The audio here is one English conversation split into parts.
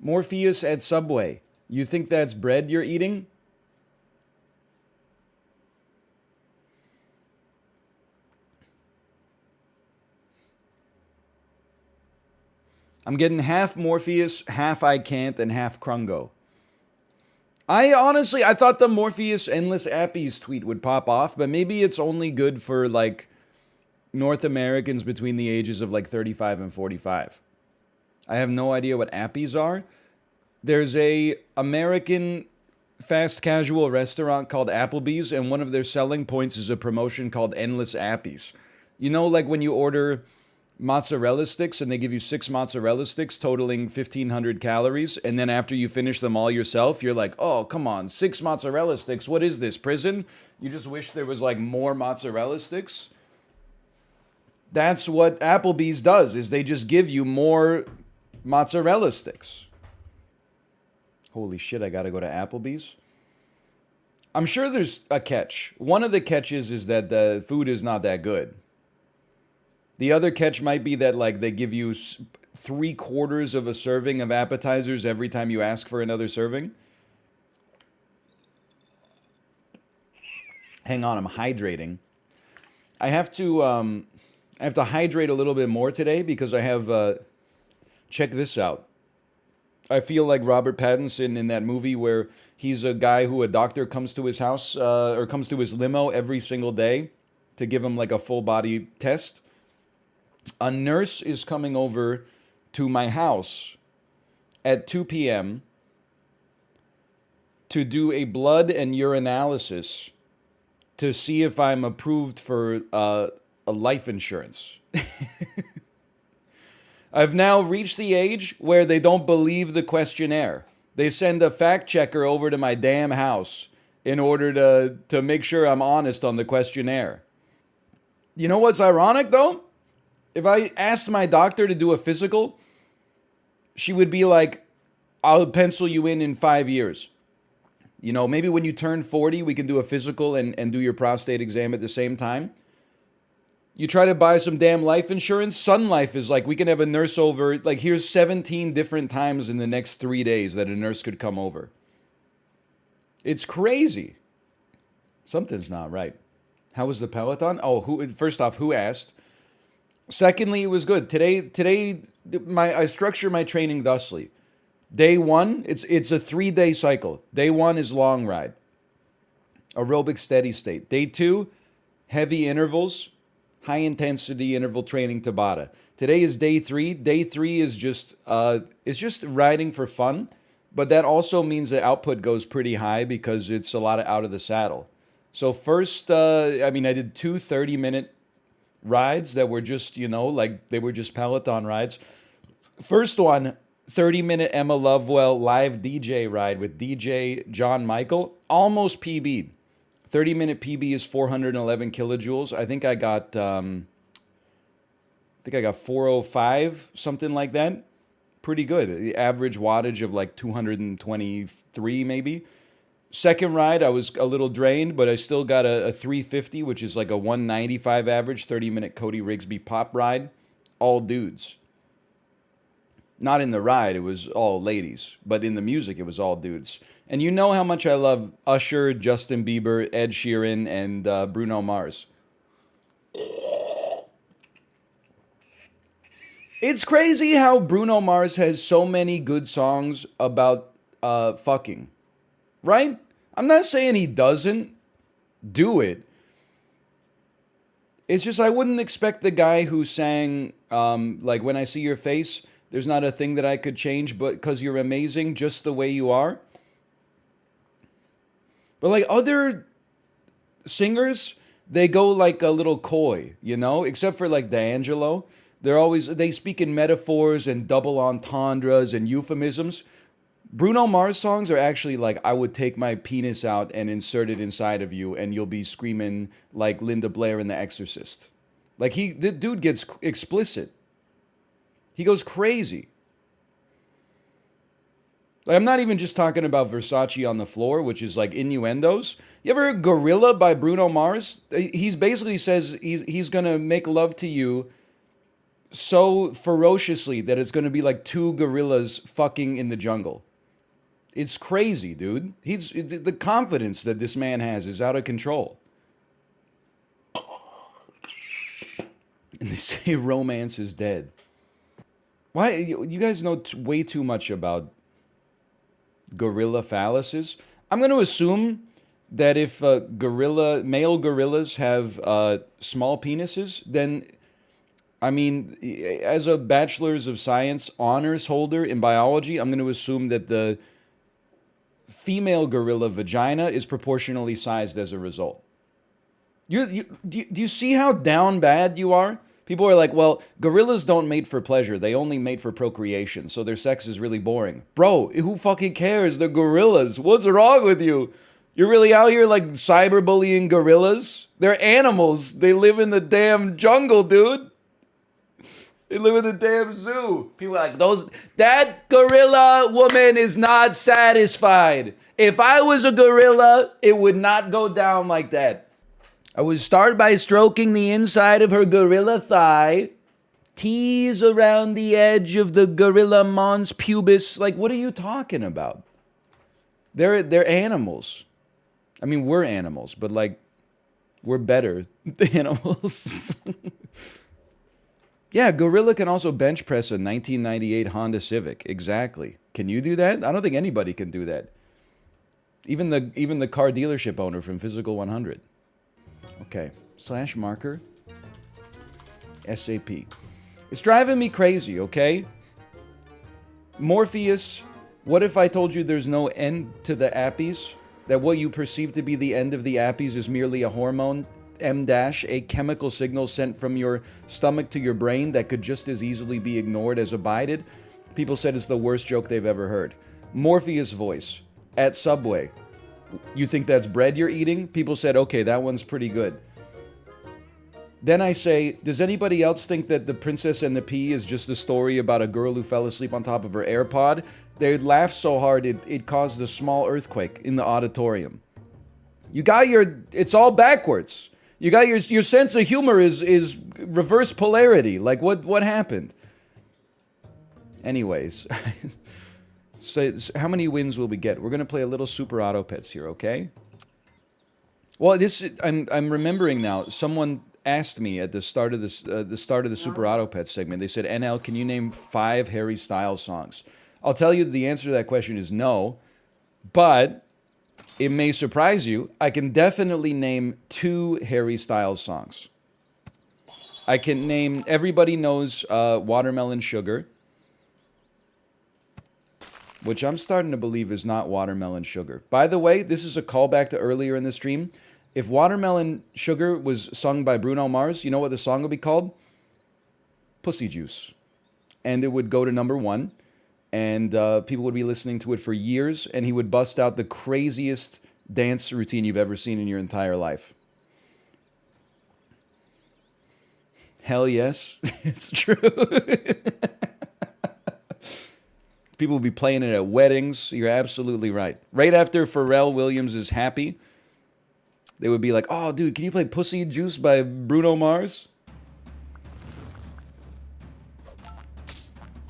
Morpheus at Subway. You think that's bread you're eating? I'm getting half Morpheus, half I can't, and half Krungo. I thought the Morpheus Endless Appies tweet would pop off, but maybe it's only good for like North Americans between the ages of like 35 and 45. I have no idea what Appies are. There's a American fast casual restaurant called Applebee's, and one of their selling points is a promotion called Endless Appies. You know, like when you order mozzarella sticks and they give you 6 mozzarella sticks totaling 1,500 calories, and then after you finish them all yourself, you're like, oh, come on, 6 mozzarella sticks, what is this, prison? You just wish there was like more mozzarella sticks. That's what Applebee's does, is they just give you more mozzarella sticks. Holy shit, I gotta go to Applebee's. I'm sure there's a catch. One of the catches is that the food is not that good. The other catch might be that like they give you 3/4 of a serving of appetizers every time you ask for another serving. Hang on, I'm hydrating. I have to hydrate a little bit more today because I have check this out. I feel like Robert Pattinson in that movie where he's a guy who a doctor comes to his house or comes to his limo every single day to give him like a full body test. A nurse is coming over to my house at 2 p.m. to do a blood and urinalysis to see if I'm approved for a life insurance. I've now reached the age where they don't believe the questionnaire. They send a fact checker over to my damn house in order to make sure I'm honest on the questionnaire. You know what's ironic though? If I asked my doctor to do a physical, she would be like, I'll pencil you in 5 years. You know, maybe when you turn 40, we can do a physical and do your prostate exam at the same time. You try to buy some damn life insurance. Sun Life is like, we can have a nurse over. Like, here's 17 different times in the next 3 days that a nurse could come over. It's crazy. Something's not right. How was the Peloton? Oh, first off, who asked? Secondly, it was good. Today, I structure my training thusly. Day 1, it's a 3-day cycle. Day 1 is long ride. Aerobic steady state. Day 2, heavy intervals. High intensity interval training Tabata. Today is day 3. Day 3 is just it's just riding for fun, but that also means the output goes pretty high because it's a lot of out of the saddle. So first, I did 2 30-minute rides that were just, like they were just Peloton rides. First one, 30-minute Emma Lovewell live DJ ride with DJ John Michael, almost PB'd. 30-minute PB is 411 kilojoules. I think I got 405, something like that. Pretty good. The average wattage of like 223 maybe. Second ride, I was a little drained, but I still got a 350, which is like a 195 average, 30-minute Cody Rigsby pop ride. All dudes. Not in the ride, it was all ladies. But in the music, it was all dudes. And you know how much I love Usher, Justin Bieber, Ed Sheeran, and Bruno Mars. It's crazy how Bruno Mars has so many good songs about fucking. Right? I'm not saying he doesn't do it. It's just I wouldn't expect the guy who sang, like, When I See Your Face, there's not a thing that I could change but because you're amazing just the way you are. But like other singers, they go like a little coy, except for like D'Angelo. They speak in metaphors and double entendres and euphemisms. Bruno Mars songs are actually like, I would take my penis out and insert it inside of you and you'll be screaming like Linda Blair in The Exorcist. Like the dude gets explicit. He goes crazy. Like, I'm not even just talking about Versace on the Floor, which is like innuendos. You ever heard Gorilla by Bruno Mars? He's basically says he's going to make love to you so ferociously that it's going to be like two gorillas fucking in the jungle. It's crazy, dude. The confidence that this man has is out of control. And they say romance is dead. Why? You guys know way too much about gorilla phalluses. I'm going to assume that if male gorillas have small penises, then, I mean, as a bachelor's of science honors holder in biology, I'm going to assume that the female gorilla vagina is proportionally sized as a result. Do you see how down bad you are? People are like, well, gorillas don't mate for pleasure. They only mate for procreation, so their sex is really boring. Bro, who fucking cares? They're gorillas. What's wrong with you? You're really out here like cyberbullying gorillas? They're animals. They live in the damn jungle, dude. They live in the damn zoo. People are like, that gorilla woman is not satisfied. If I was a gorilla, it would not go down like that. I would start by stroking the inside of her gorilla thigh, tease around the edge of the gorilla mons pubis. Like, what are you talking about? They're animals. I mean, we're animals, but like, we're better than animals. Yeah, gorilla can also bench press a 1998 Honda Civic. Exactly. Can you do that? I don't think anybody can do that. Even the car dealership owner from Physical 100. Okay, /marker, SAP. It's driving me crazy, okay? Morpheus, what if I told you there's no end to the appies? That what you perceive to be the end of the appies is merely a hormone, M-, a chemical signal sent from your stomach to your brain that could just as easily be ignored as abided? People said it's the worst joke they've ever heard. Morpheus voice, at Subway. You think that's bread you're eating? People said, okay, that one's pretty good. Then I say, does anybody else think that The Princess and the Pea is just a story about a girl who fell asleep on top of her AirPod? They'd laugh so hard it caused a small earthquake in the auditorium. You got it's all backwards. You got your sense of humor is reverse polarity. Like what happened? Anyways. So how many wins will we get? We're gonna play a little Super Auto Pets here, okay? Well, I'm remembering now. Someone asked me at the start of the Super Auto Pets segment. They said, "NL, can you name 5 Harry Styles songs?" I'll tell you the answer to that question is no, but it may surprise you. I can definitely name 2 Harry Styles songs. I can name. Everybody knows Watermelon Sugar, which I'm starting to believe is not Watermelon Sugar. By the way, this is a callback to earlier in the stream. If Watermelon Sugar was sung by Bruno Mars, you know what the song would be called? Pussy Juice. And it would go to #1, and people would be listening to it for years, and he would bust out the craziest dance routine you've ever seen in your entire life. Hell yes, it's true. People will be playing it at weddings. You're absolutely right. Right after Pharrell Williams is Happy, they would be like, oh, dude, can you play Pussy Juice by Bruno Mars?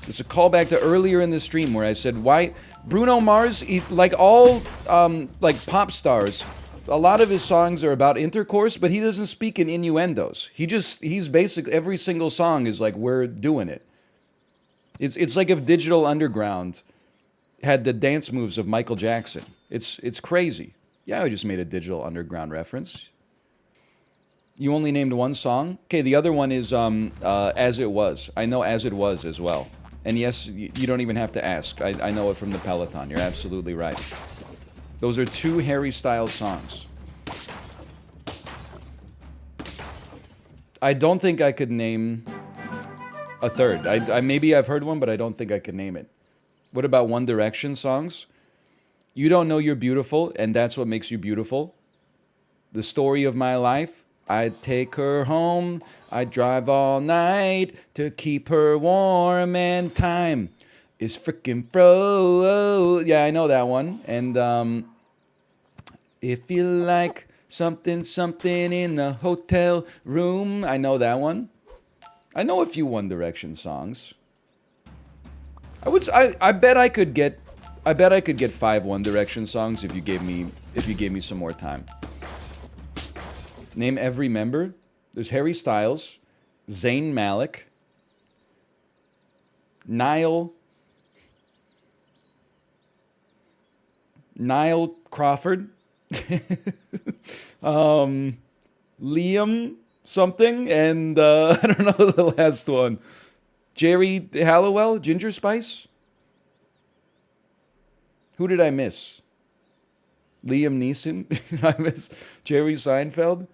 It's a callback to earlier in the stream where I said, why Bruno Mars, like all like pop stars, a lot of his songs are about intercourse, but he doesn't speak in innuendos. He's basically, every single song is like, we're doing it. It's like if Digital Underground had the dance moves of Michael Jackson. It's crazy. Yeah, I just made a Digital Underground reference. You only named 1 song? Okay, the other one is As It Was. I know As It Was as well. And yes, you don't even have to ask. I know it from the Peloton. You're absolutely right. Those are 2 Harry Styles songs. I don't think I could name a third. Maybe I've heard one, but I don't think I could name it. What about One Direction songs? You Don't Know You're Beautiful, and That's What Makes You Beautiful. The Story of My Life. I'd take her home. I'd drive all night to keep her warm, and time is frickin' froze. Yeah, I know that one. And if you like something in the hotel room, I know that one. I know a few One Direction songs. I bet I could get 5 One Direction songs if you gave me some more time. Name every member. There's Harry Styles, Zayn Malik, Niall Crawford, Liam something, and I don't know the last one. Jerry Halliwell, Ginger Spice. Who did I miss? Liam Neeson. Did I miss Jerry Seinfeld?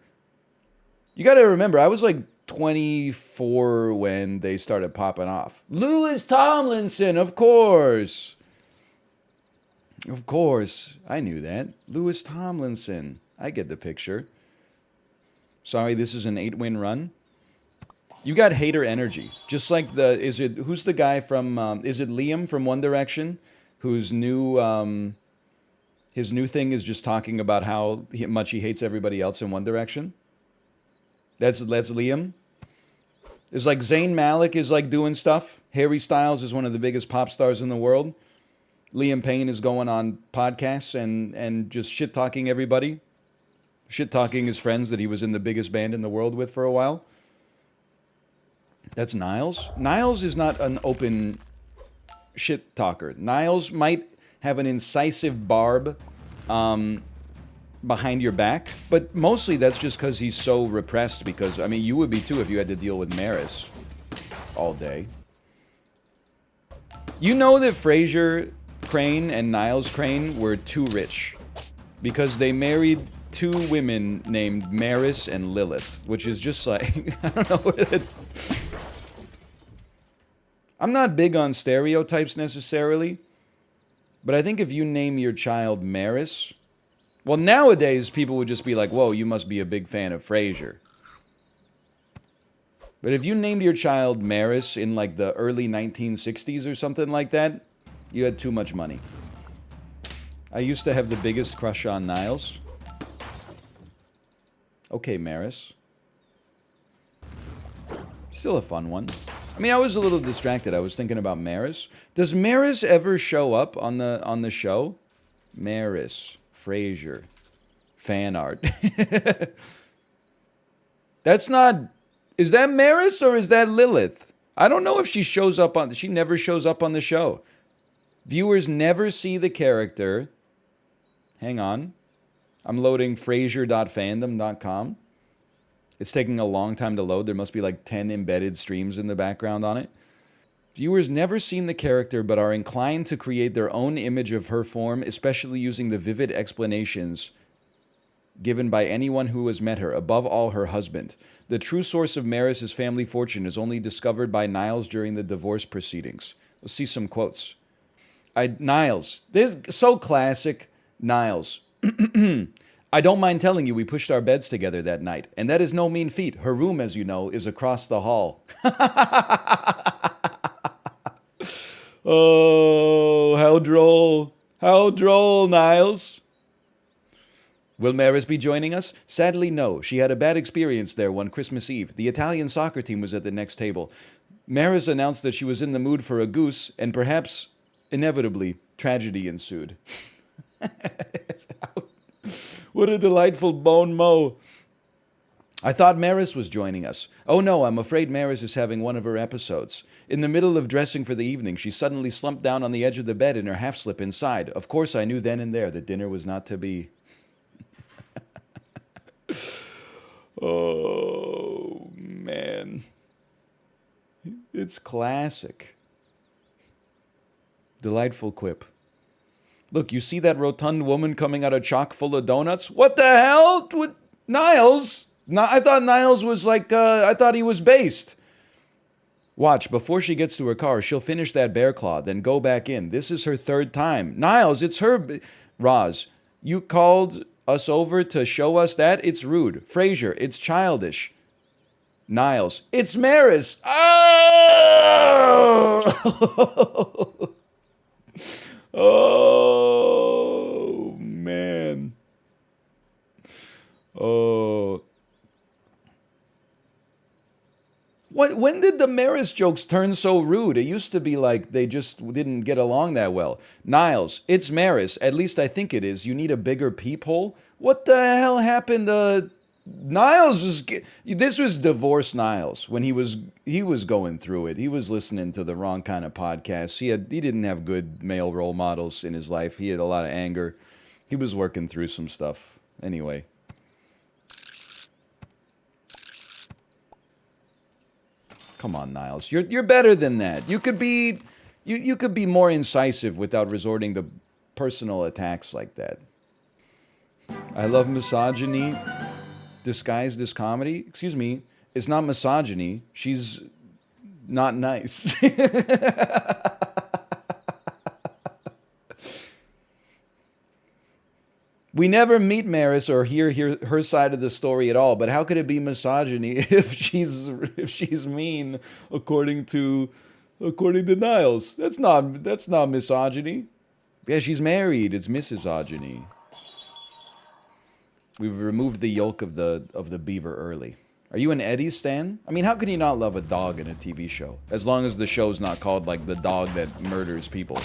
You got to remember, I was like 24 when they started popping off. Louis Tomlinson, of course. Of course. I knew that. Louis Tomlinson. I get the picture. Sorry, this is an 8-win run. You got hater energy. Just like who's the guy from, is it Liam from One Direction? Whose his new thing is just talking about how much he hates everybody else in One Direction? That's Liam. It's like Zayn Malik is like doing stuff. Harry Styles is one of the biggest pop stars in the world. Liam Payne is going on podcasts and just shit-talking everybody. Shit-talking his friends that he was in the biggest band in the world with for a while. That's Niles. Niles is not an open shit-talker. Niles might have an incisive barb behind your back, but mostly that's just because he's so repressed because, I mean, you would be too if you had to deal with Maris all day. You know that Fraser Crane and Niles Crane were too rich because they married 2 women named Maris and Lilith, which is just like, I don't know. I'm not big on stereotypes necessarily, but I think if you name your child Maris, well, nowadays people would just be like, whoa, you must be a big fan of Frasier. But if you named your child Maris in like the early 1960s or something like that, you had too much money. I used to have the biggest crush on Niles. Okay, Maris. Still a fun one. I mean, I was a little distracted. I was thinking about Maris. Does Maris ever show up on the show? Maris, Frasier, fan art. That's not. Is that Maris or is that Lilith? I don't know if she shows up on. She never shows up on the show. Viewers never see the character. Hang on. I'm loading Frasier.fandom.com. It's taking a long time to load. There must be like 10 embedded streams in the background on it. Viewers never seen the character but are inclined to create their own image of her form, especially using the vivid explanations given by anyone who has met her, above all her husband. The true source of Maris's family fortune is only discovered by Niles during the divorce proceedings. Let's see some quotes. Niles. This is so classic. Niles. I don't mind telling you we pushed our beds together that night, and that is no mean feat. Her room, as you know, is across the hall. Oh, how droll. How droll, Niles. Will Maris be joining us? Sadly, no. She had a bad experience there one Christmas Eve. The Italian soccer team was at the next table. Maris announced that she was in the mood for a goose, and perhaps, inevitably, tragedy ensued. What a delightful bon mot. I thought Maris was joining us. Oh no, I'm afraid Maris is having one of her episodes. In the middle of dressing for the evening, she suddenly slumped down on the edge of the bed in her half-slip inside. Of course, I knew then and there that dinner was not to be. Oh, man. It's classic. Delightful quip. Look, you see that rotund woman coming out of chock full of donuts? What the hell? Niles? I thought Niles was like, I thought he was based. Watch, before she gets to her car, she'll finish that bear claw, then go back in. This is her 3rd time. Niles, it's her. Roz, you called us over to show us that? It's rude. Frasier, it's childish. Niles, it's Maris. Oh! Oh, man. Oh. What when did the Maris jokes turn so rude? It used to be like they just didn't get along that well. Niles, it's Maris. At least I think it is. You need a bigger peephole? What the hell happened to Niles? This was divorced Niles when he was going through it. He was listening to the wrong kind of podcasts. He didn't have good male role models in his life. He had a lot of anger. He was working through some stuff. Anyway. Come on, Niles. You're better than that. You could be more incisive without resorting to personal attacks like that. I love misogyny disguised as comedy. Excuse me, it's not misogyny. She's not nice. We never meet Maris or hear her side of the story at all. But how could it be misogyny if she's mean, according to Niles? That's not misogyny. Yeah, she's married. It's misogyny. We've removed the yolk of the beaver early. Are you an Eddie stan? I mean, how can you not love a dog in a TV show? As long as the show's not called like the dog that murders people.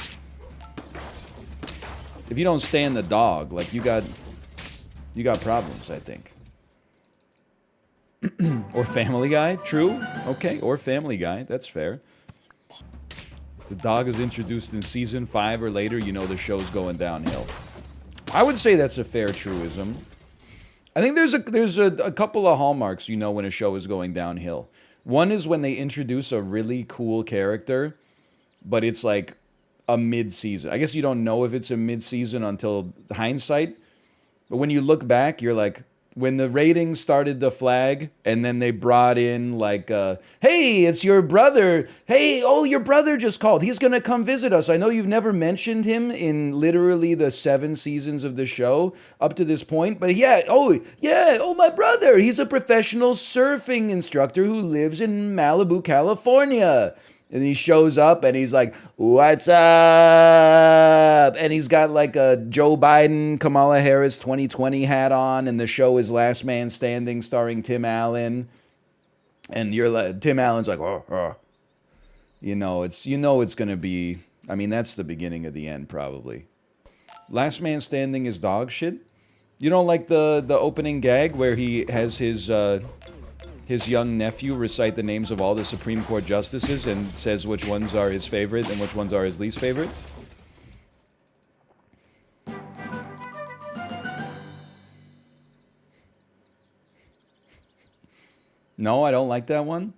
If you don't stand the dog, like you got problems, I think. Or Family Guy, true. Okay, or Family Guy, that's fair. If the dog is introduced in season 5 or later, you know the show's going downhill. I would say that's a fair truism. I think there's a couple of hallmarks you know when a show is going downhill. One is when they introduce a really cool character, but it's like a mid-season. I guess you don't know if it's a mid-season until hindsight. But when you look back, you're like, when the ratings started to flag, and then they brought in like, hey, it's your brother. Hey, oh, your brother just called. He's going to come visit us. I know you've never mentioned him in literally the 7 seasons of the show up to this point. But oh, my brother. He's a professional surfing instructor who lives in Malibu, California. And he shows up and he's like, what's up? And he's got like a Joe Biden, Kamala Harris 2020 hat on. And the show is Last Man Standing starring Tim Allen. And you're like, Tim Allen's like, You know it's going to be, I mean, that's the beginning of the end probably. Last Man Standing is dog shit. You don't like the opening gag where he has his young nephew recite the names of all the Supreme Court justices and says which ones are his favorite and which ones are his least favorite? No, I don't like that one.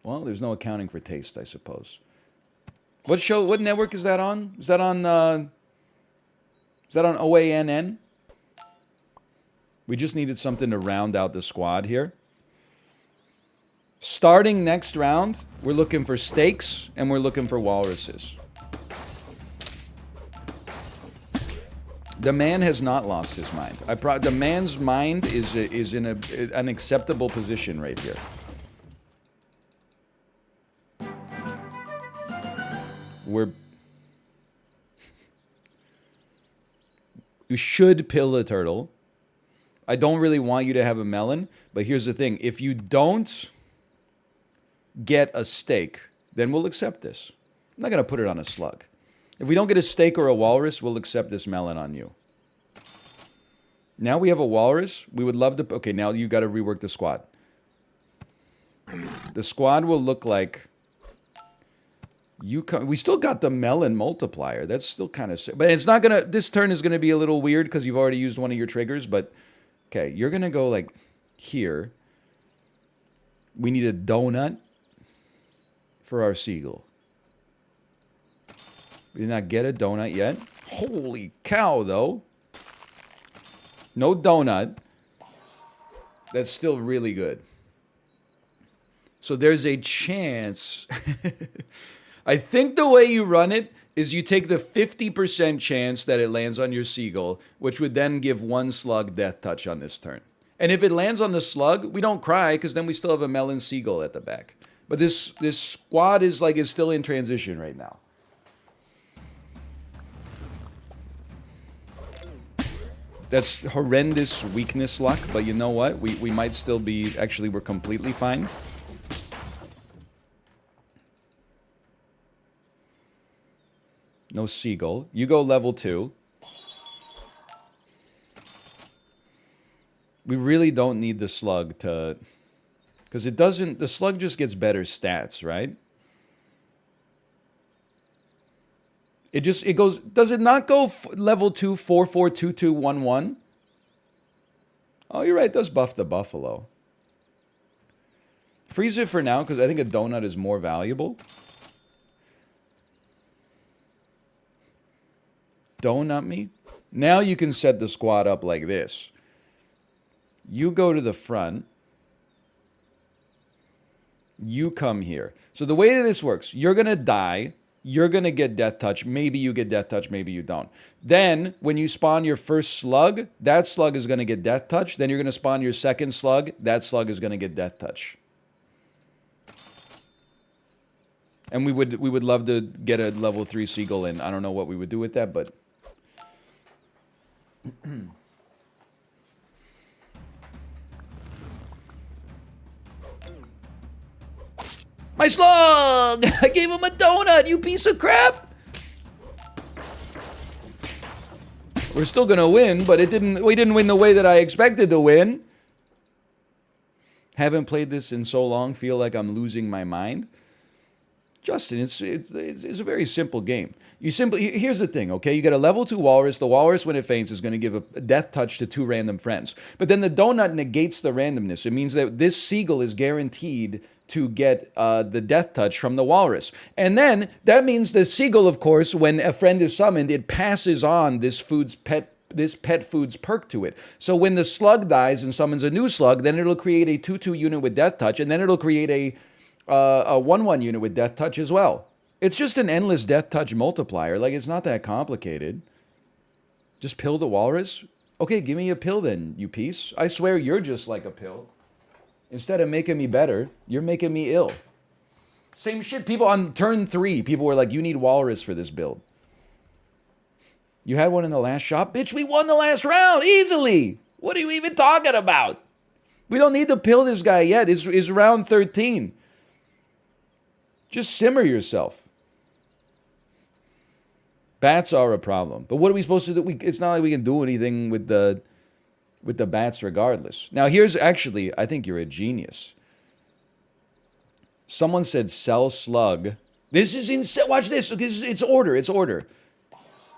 Well, there's no accounting for taste, I suppose. What network is that on? Is that on OANN? We just needed something to round out the squad here. Starting next round, we're looking for steaks and we're looking for walruses. The man has not lost his mind. The man's mind is in an acceptable position right here. You should pill a turtle. I don't really want you to have a melon, but here's the thing. If you don't get a steak, then we'll accept this. I'm not going to put it on a slug. If we don't get a steak or a walrus, we'll accept this melon on you. Now we have a walrus. We would love to... Okay, now you got to rework the squad. The squad will look like... We still got the melon multiplier. That's still kind of... But it's not going to... This turn is going to be a little weird because you've already used one of your triggers, but... Okay, you're going to go like here. We need a donut for our seagull. We did not get a donut yet. Holy cow, though. No donut. That's still really good. So there's a chance. I think the way you run it is you take the 50% chance that it lands on your seagull, which would then give 1 slug death touch on this turn. And if it lands on the slug, we don't cry, because then we still have a melon seagull at the back. But this squad is still in transition right now. That's horrendous weakness luck, but you know what? We might still be... Actually, we're completely fine. No seagull. You go level 2. We really don't need the slug to... Because it doesn't... The slug just gets better stats, right? It just... It goes... Does it not go level 2, 4, 4, 2, 2, 1, 1? Oh, you're right. It does buff the buffalo. Freeze it for now, because I think a donut is more valuable. Donut me. Now you can set the squad up like this. You go to the front. You come here. So the way that this works, you're going to die. You're going to get death touch. Maybe you get death touch. Maybe you don't. Then when you spawn your first slug, that slug is going to get death touch. Then you're going to spawn your second slug. That slug is going to get death touch. And we would love to get a level 3 seagull in. I don't know what we would do with that, but... My slug! I gave him a donut, you piece of crap! We're still gonna win, but we didn't win the way that I expected to win. Haven't played this in so long, feel like I'm losing my mind. Justin, it's a very simple game. Here's the thing, okay? You get a level 2 walrus. The walrus, when it faints, is going to give a death touch to 2 random friends. But then the donut negates the randomness. It means that this seagull is guaranteed to get the death touch from the walrus. And then that means the seagull, of course, when a friend is summoned, it passes on this pet food's perk to it. So when the slug dies and summons a new slug, then it'll create a 2/2 unit with death touch, and then it'll create a 1/1 unit with death touch as well. It's just an endless death touch multiplier. Like, it's not that complicated. Just pill the walrus? Okay, give me a pill then, you piece. I swear you're just like a pill. Instead of making me better, you're making me ill. Same shit. People on turn 3, people were like, you need walrus for this build. You had one in the last shop? Bitch, we won the last round easily. What are you even talking about? We don't need to pill this guy yet. It's round 13. Just simmer yourself. Bats are a problem. But what are we supposed to do? It's not like we can do anything with the bats regardless. Now, here's actually, I think you're a genius. Someone said sell slug. This is insane. Watch this. It's order. It's order.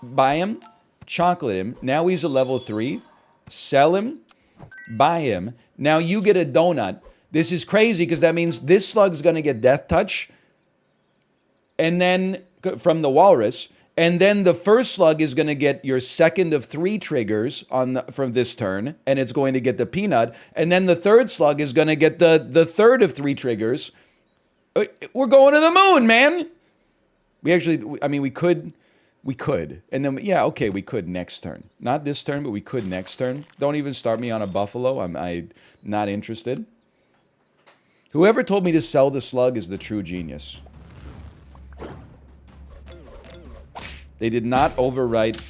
Buy him. Chocolate him. Now he's a level 3. Sell him. Buy him. Now you get a donut. This is crazy because that means this slug's going to get death touch. And then from the walrus. And then the first slug is going to get your second of 3 triggers from this turn. And it's going to get the peanut. And then the third slug is going to get the third of 3 triggers. We're going to the moon, man. We could. And then, yeah, okay, we could next turn. Not this turn, but we could next turn. Don't even start me on a buffalo. I'm not interested. Whoever told me to sell the slug is the true genius. They did not overwrite...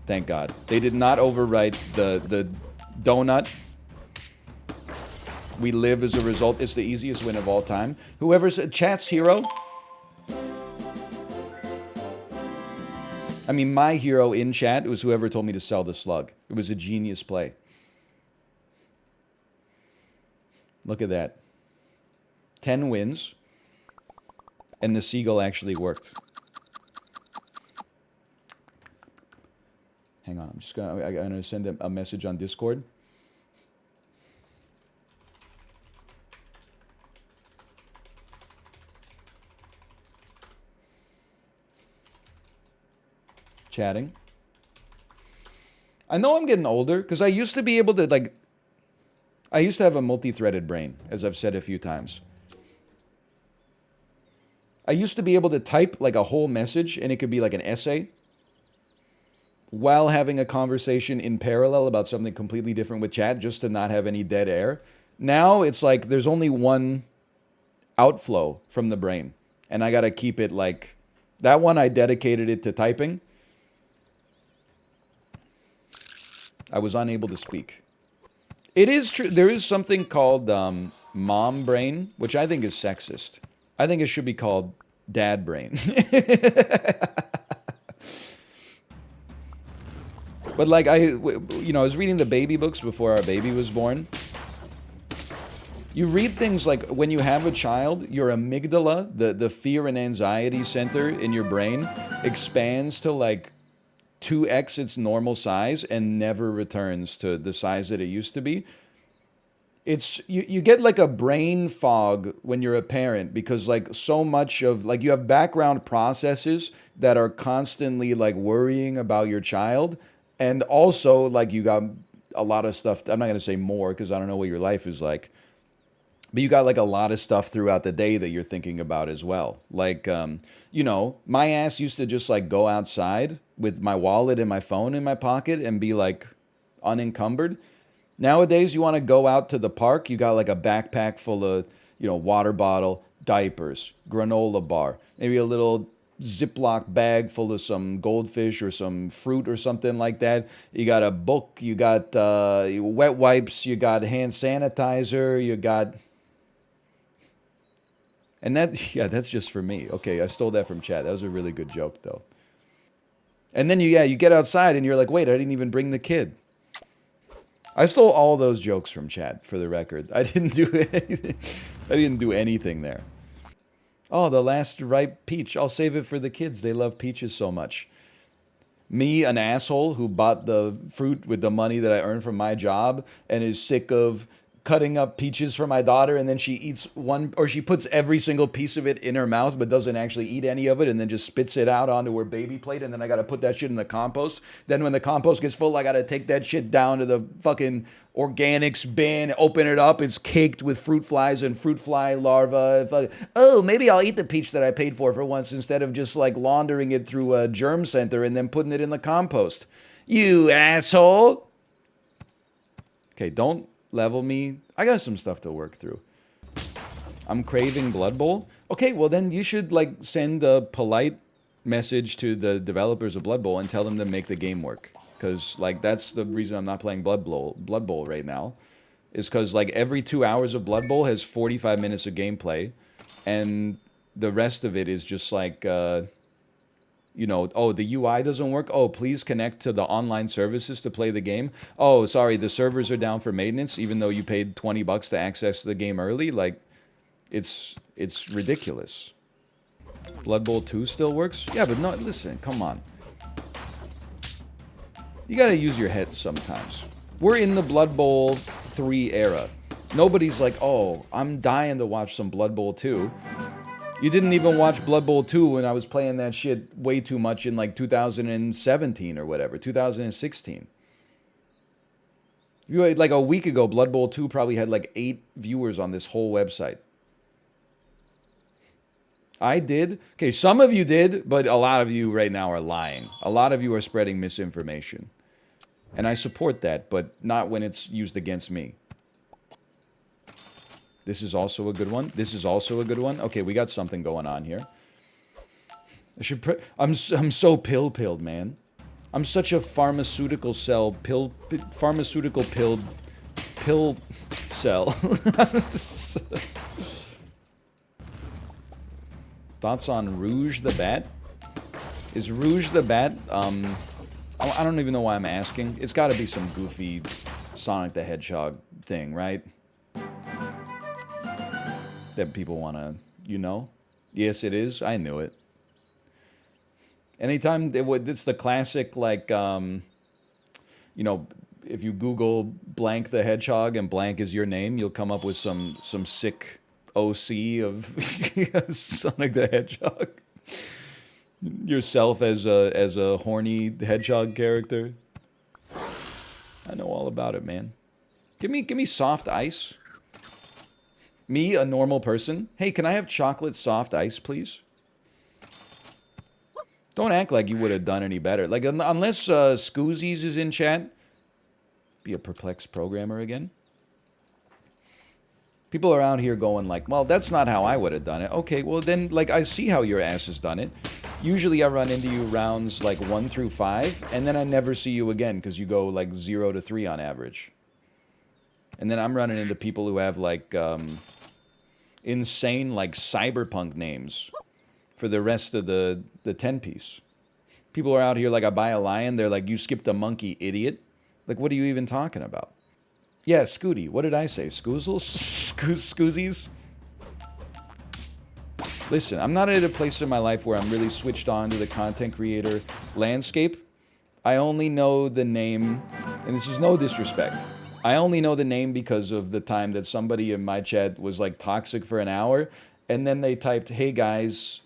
Thank God. They did not overwrite the donut. We live as a result. It's the easiest win of all time. Whoever's... Chat's hero... I mean, my hero in chat was whoever told me to sell the slug. It was a genius play. Look at that. 10 wins. And the seagull actually worked. Hang on, I'm gonna send a message on Discord. Chatting. I know I'm getting older because I used to be able to I used to have a multi-threaded brain, as I've said a few times. I used to be able to type like a whole message and it could be like an essay while having a conversation in parallel about something completely different with chat just to not have any dead air. Now it's like there's only one outflow from the brain and I gotta keep it like that one. I dedicated it to typing. I was unable to speak. It is true. There is something called mom brain, which I think is sexist. I think it should be called dad brain. But like I was reading the baby books before our baby was born. You read things like when you have a child, your amygdala, the fear and anxiety center in your brain, expands to like 2x its normal size and never returns to the size that it used to be. It's you get like a brain fog when you're a parent because like so much of like you have background processes that are constantly like worrying about your child, and also like you got a lot of stuff. I'm not going to say more because I don't know what your life is like. But you got like a lot of stuff throughout the day that you're thinking about as well. Like, my ass used to just like go outside with my wallet and my phone in my pocket and be like unencumbered. Nowadays, you want to go out to the park, you got like a backpack full of, water bottle, diapers, granola bar, maybe a little Ziploc bag full of some goldfish or some fruit or something like that. You got a book, you got wet wipes, you got hand sanitizer, you got... And that's just for me. Okay, I stole that from chat. That was a really good joke, though. And then you get outside and you're like, wait, I didn't even bring the kid. I stole all those jokes from chat, for the record. I didn't do anything. I didn't do anything there. Oh, the last ripe peach. I'll save it for the kids. They love peaches so much. Me, an asshole who bought the fruit with the money that I earned from my job and is sick of cutting up peaches for my daughter, and then she eats one, or she puts every single piece of it in her mouth but doesn't actually eat any of it and then just spits it out onto her baby plate, and then I gotta put that shit in the compost. Then when the compost gets full, I gotta take that shit down to the fucking organics bin, open it up, it's caked with fruit flies and fruit fly larvae. Oh, maybe I'll eat the peach that I paid for once instead of just like laundering it through a germ center and then putting it in the compost. You asshole! Okay, don't level me. I got some stuff to work through. I'm craving Blood Bowl. Okay, well then you should like send a polite message to the developers of Blood Bowl and tell them to make the game work. Because like that's the reason I'm not playing Blood Bowl right now. Is because like every 2 hours of Blood Bowl has 45 minutes of gameplay, and the rest of it is just like oh, the UI doesn't work. Oh, please connect to the online services to play the game. Oh, sorry, the servers are down for maintenance, even though you paid $20 to access the game early. Like, it's ridiculous. Blood Bowl 2 still works? Yeah, but no, listen, come on. You gotta use your head sometimes. We're in the Blood Bowl 3 era. Nobody's like, oh, I'm dying to watch some Blood Bowl 2. You didn't even watch Blood Bowl 2 when I was playing that shit way too much in like 2017 or whatever, 2016. You had, like a week ago, Blood Bowl 2 probably had like 8 viewers on this whole website. I did. Okay, some of you did, but a lot of you right now are lying. A lot of you are spreading misinformation. And I support that, but not when it's used against me. This is also a good one. This is also a good one. Okay, we got something going on here. I should I'm so pill-pilled, man. I'm such a pharmaceutical cell pill cell. Thoughts on Rouge the Bat? Is Rouge the Bat I don't even know why I'm asking. It's got to be some goofy Sonic the Hedgehog thing, right? That people want to, Yes, it is. I knew it. Anytime, it's the classic, like, if you Google blank the hedgehog and blank is your name, you'll come up with some sick OC of Sonic the Hedgehog. Yourself as a horny hedgehog character. I know all about it, man. Give me soft ice. Me, a normal person. Hey, can I have chocolate soft ice, please? Don't act like you would have done any better. Like, unless Skoozies is in chat. Be a perplexed programmer again. People are out here going like, well, that's not how I would have done it. Okay, well then, like, I see how your ass has done it. Usually I run into you rounds like 1 through 5, and then I never see you again because you go like 0 to 3 on average. And then I'm running into people who have like insane like cyberpunk names for the rest of the 10-piece. People are out here like, I buy a lion, they're like, you skipped a monkey, idiot. Like, what are you even talking about? Yeah, Scootie. What did I say? Scoozles? Scoozies? Listen, I'm not at a place in my life where I'm really switched on to the content creator landscape. I only know the name, and this is no disrespect. I only know the name because of the time that somebody in my chat was like toxic for an hour, and then they typed, hey guys,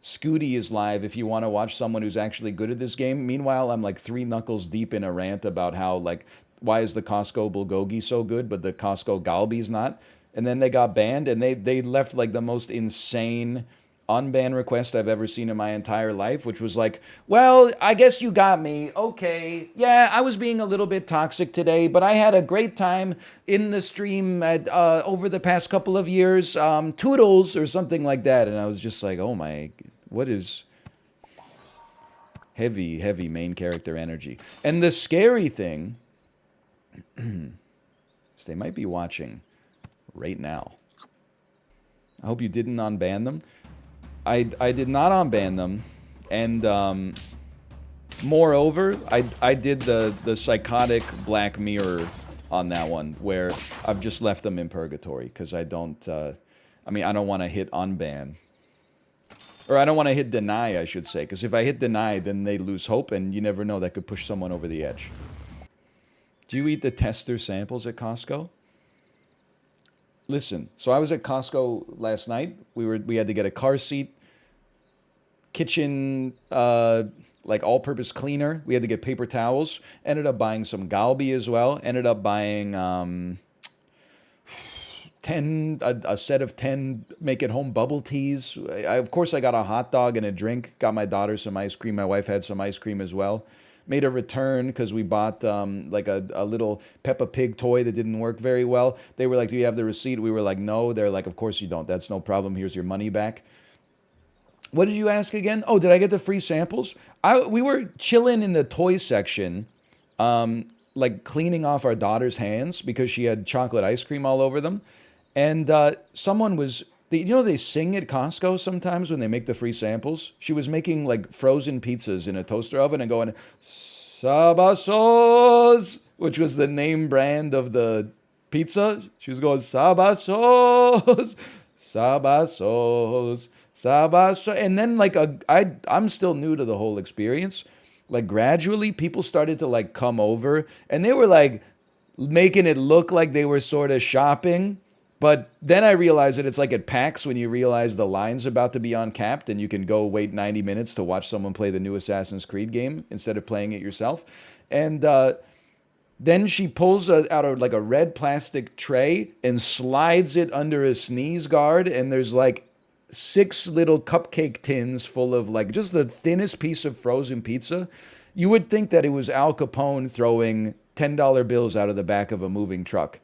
Scootie is live if you want to watch someone who's actually good at this game. Meanwhile, I'm like 3 knuckles deep in a rant about how, like, why is the Costco bulgogi so good, but the Costco galbi's not? And then they got banned, and they left like the most insane unban request I've ever seen in my entire life, which was like, well, I guess you got me. Okay. Yeah, I was being a little bit toxic today, but I had a great time in the stream at, over the past couple of years. Toodles or something like that. And I was just like, oh my, what is heavy, heavy main character energy. And the scary thing is they might be watching right now. I hope you didn't unban them. I did not unban them, and moreover, I did the psychotic Black Mirror on that one, where I've just left them in purgatory, because I don't, I mean, I don't want to hit unban. Or I don't want to hit deny, I should say, because if I hit deny, then they lose hope, and you never know, that could push someone over the edge. Do you eat the tester samples at Costco? Listen, so I was at Costco last night. We had to get a car seat, kitchen, like all-purpose cleaner. We had to get paper towels. Ended up buying some galbi as well. Ended up buying a set of 10 make-it-home bubble teas. Of course, I got a hot dog and a drink. Got my daughter some ice cream. My wife had some ice cream as well. Made a return because we bought like a little Peppa Pig toy that didn't work very well. They were like, do you have the receipt? We were like, no. They're like, of course you don't. That's no problem. Here's your money back. What did you ask again? Oh, did I get the free samples? We were chilling in the toy section, like cleaning off our daughter's hands because she had chocolate ice cream all over them. And someone was... You know they sing at Costco sometimes when they make the free samples? She was making like frozen pizzas in a toaster oven and going, Sabassos, which was the name brand of the pizza. She was going, Sabassos, Sabassos, Sabassos. And then like I'm still new to the whole experience. Like gradually people started to like come over and they were like making it look like they were sort of shopping. But then I realized that it's like at PAX when you realize the line's about to be uncapped and you can go wait 90 minutes to watch someone play the new Assassin's Creed game instead of playing it yourself. And then she pulls out like a red plastic tray and slides it under a sneeze guard. And there's like 6 little cupcake tins full of like just the thinnest piece of frozen pizza. You would think that it was Al Capone throwing $10 bills out of the back of a moving truck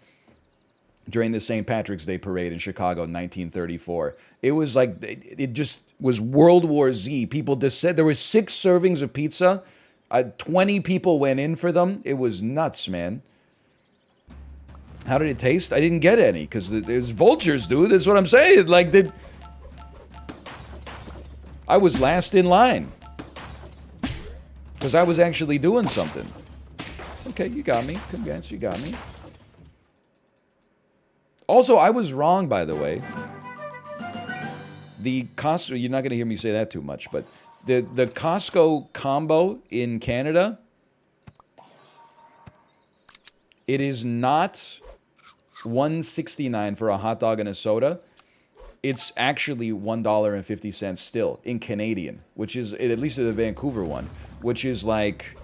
during the St. Patrick's Day parade in Chicago in 1934. It was like, it just was World War Z. People just said there were 6 servings of pizza. 20 people went in for them. It was nuts, man. How did it taste? I didn't get any because it was vultures, dude. That's what I'm saying. Like, I was last in line because I was actually doing something. Okay, you got me. Congrats, you got me. Also, I was wrong, by the way. The Costco, you're not going to hear me say that too much, but the Costco combo in Canada, it is not $1.69 for a hot dog and a soda. It's actually $1.50 still in Canadian, which is, at least the Vancouver one, which is like,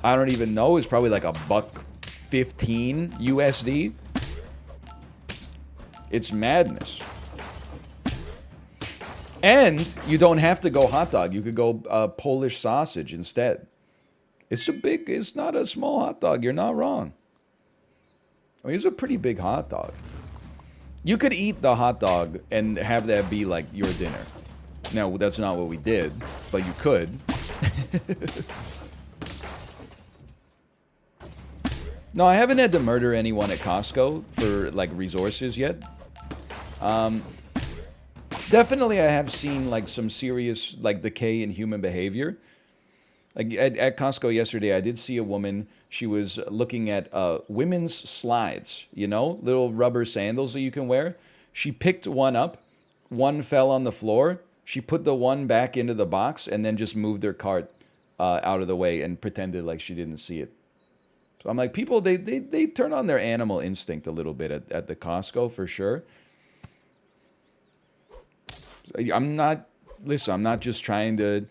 I don't even know, it's probably like $1.15 USD. It's madness. And you don't have to go hot dog. You could go Polish sausage instead. It's not a small hot dog. You're not wrong. I mean, it's a pretty big hot dog. You could eat the hot dog and have that be like your dinner. Now, that's not what we did, but you could. No, I haven't had to murder anyone at Costco for, like, resources yet. Definitely I have seen, like, some serious, like, decay in human behavior. Like, at Costco yesterday, I did see a woman. She was looking at women's slides, you know, little rubber sandals that you can wear. She picked one up. One fell on the floor. She put the one back into the box and then just moved her cart out of the way and pretended like she didn't see it. So I'm like, people, they turn on their animal instinct a little bit at the Costco for sure. I'm not just trying to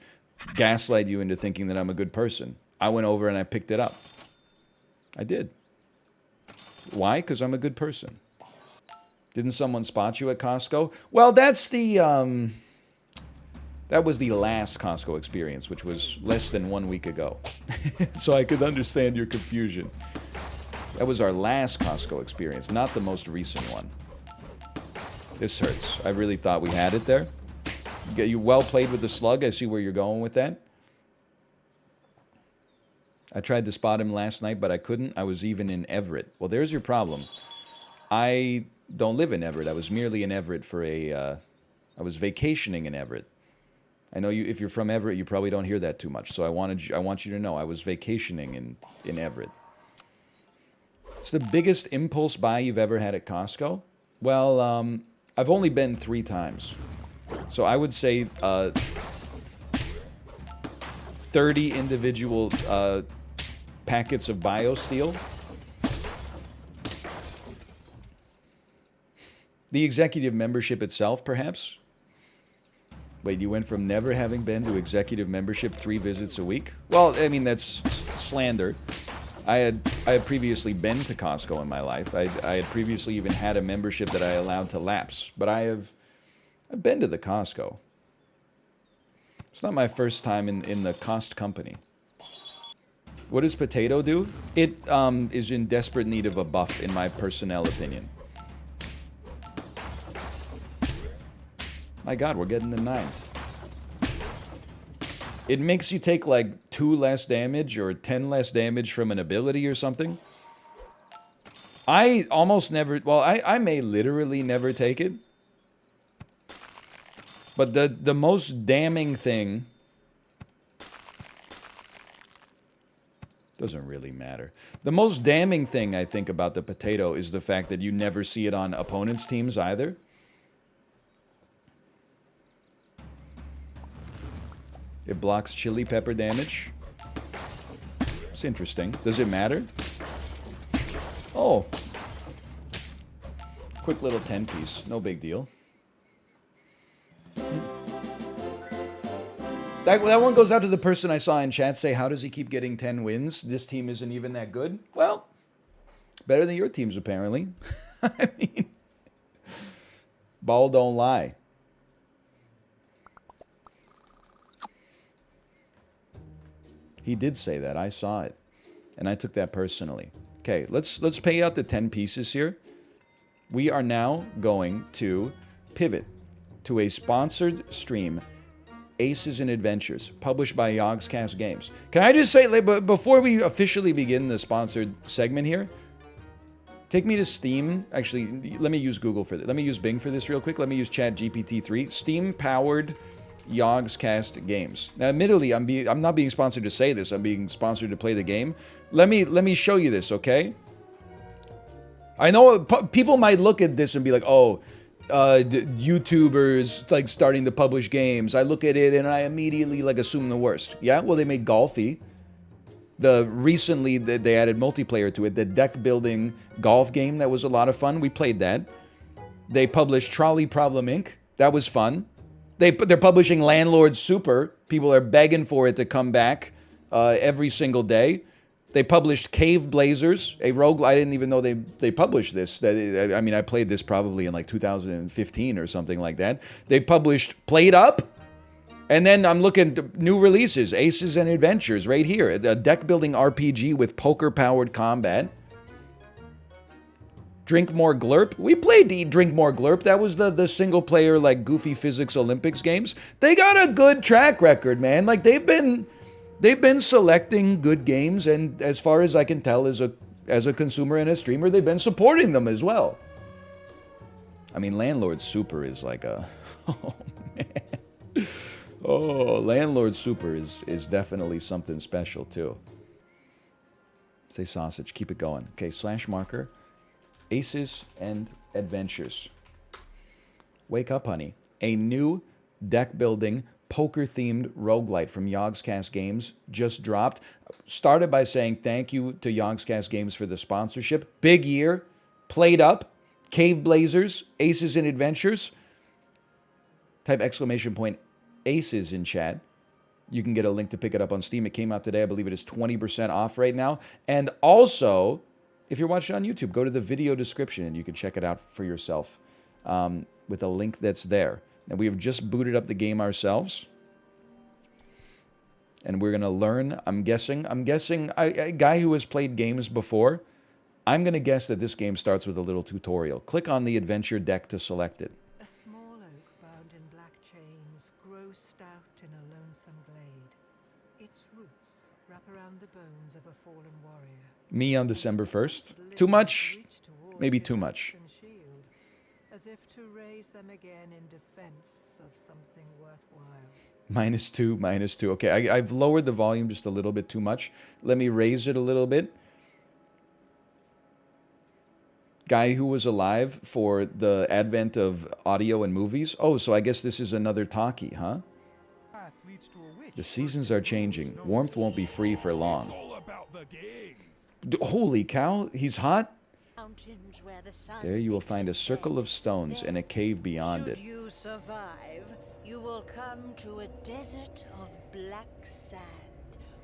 gaslight you into thinking that I'm a good person. I went over and I picked it up. I did. Why? Because I'm a good person. Didn't someone spot you at Costco? Well, that's the, that was the last Costco experience, which was less than 1 week ago. So I could understand your confusion. That was our last Costco experience, not the most recent one. This hurts. I really thought we had it there. You well played with the slug. I see where you're going with that. I tried to spot him last night, but I couldn't. I was even in Everett. Well, there's your problem. I don't live in Everett. I was merely in Everett for I was vacationing in Everett. I know you. If you're from Everett, you probably don't hear that too much. So I want you to know I was vacationing in Everett. It's the biggest impulse buy you've ever had at Costco? Well, I've only been 3 times. So I would say 30 individual packets of BioSteel. The executive membership itself, perhaps? Wait, you went from never having been to executive membership 3 visits a week? Well, I mean, that's slander. I had previously been to Costco in my life. I had previously even had a membership that I allowed to lapse. But I've been to the Costco. It's not my first time in the Cost company. What does Potato do? It is in desperate need of a buff, in my personnel opinion. My God, we're getting the 9. It makes you take like 2 less damage or 10 less damage from an ability or something. I almost never, well, I may literally never take it. But the most damning thing doesn't really matter. The most damning thing I think about the Potato is the fact that you never see it on opponents' teams either. It blocks chili pepper damage. It's interesting. Does it matter? Oh. Quick little 10-piece. No big deal. That one goes out to the person I saw in chat say, how does he keep getting 10 wins? This team isn't even that good. Well, better than your teams, apparently. I mean, ball don't lie. He did say that. I saw it. And I took that personally. Okay, let's pay out the 10 pieces here. We are now going to pivot to a sponsored stream, Aces and Adventures, published by Yogscast Games. Can I just say, before we officially begin the sponsored segment here, take me to Steam. Actually, let me use Google for this. Let me use Bing for this real quick. Let me use ChatGPT-3. Steam-powered Yogscast Games. Now, admittedly, I'm not being sponsored to say this. I'm being sponsored to play the game. Let me show you this, okay? I know people might look at this and be like, oh, YouTubers like starting to publish games. I look at it and I immediately like assume the worst. Yeah, well, they made Golfy. Recently they added multiplayer to it. The deck building golf game that was a lot of fun. We played that. They published Trolley Problem Inc. That was fun. They're publishing Landlord Super. People are begging for it to come back every single day. They published Cave Blazers, a roguelike. I didn't even know they published this. I mean, I played this probably in like 2015 or something like that. They published Played Up. And then I'm looking at new releases, Aces and Adventures, right here. A deck-building RPG with poker-powered combat. Drink More Glurp. We played Drink More Glurp. That was the single player like goofy physics Olympics games. They got a good track record, man. Like they've been selecting good games, and as far as I can tell, as a consumer and a streamer, they've been supporting them as well. I mean, Landlord Super is like a oh man. Oh, Landlord Super is definitely something special too. Say sausage. Keep it going. Okay, slash marker. Aces and Adventures. Wake up, honey. A new deck-building, poker-themed roguelite from Yogscast Games just dropped. Started by saying thank you to Yogscast Games for the sponsorship. Big year. Played up. Cave Blazers. Aces and Adventures. Type exclamation point Aces in chat. You can get a link to pick it up on Steam. It came out today. I believe it is 20% off right now. And also, if you're watching on YouTube, go to the video description and you can check it out for yourself with a link that's there. And we have just booted up the game ourselves. And we're going to learn, I'm guessing, a guy who has played games before, I'm going to guess that this game starts with a little tutorial. Click on the adventure deck to select it. A small oak bound in black chains grows stout in a lonesome glade. Its roots wrap around the bones of a fallen warrior. Me on December 1st. Too much? Maybe too much. As if to raise them again in defense of something worthwhile. -2, -2. Okay, I've lowered the volume just a little bit too much. Let me raise it a little bit. Guy who was alive for the advent of audio and movies. Oh, so I guess this is another talkie, huh? The seasons are changing. Warmth won't be free for long. Holy cow, he's hot? There you will find a circle of stones and a cave beyond it. Should you survive, you will come to a desert of black sand,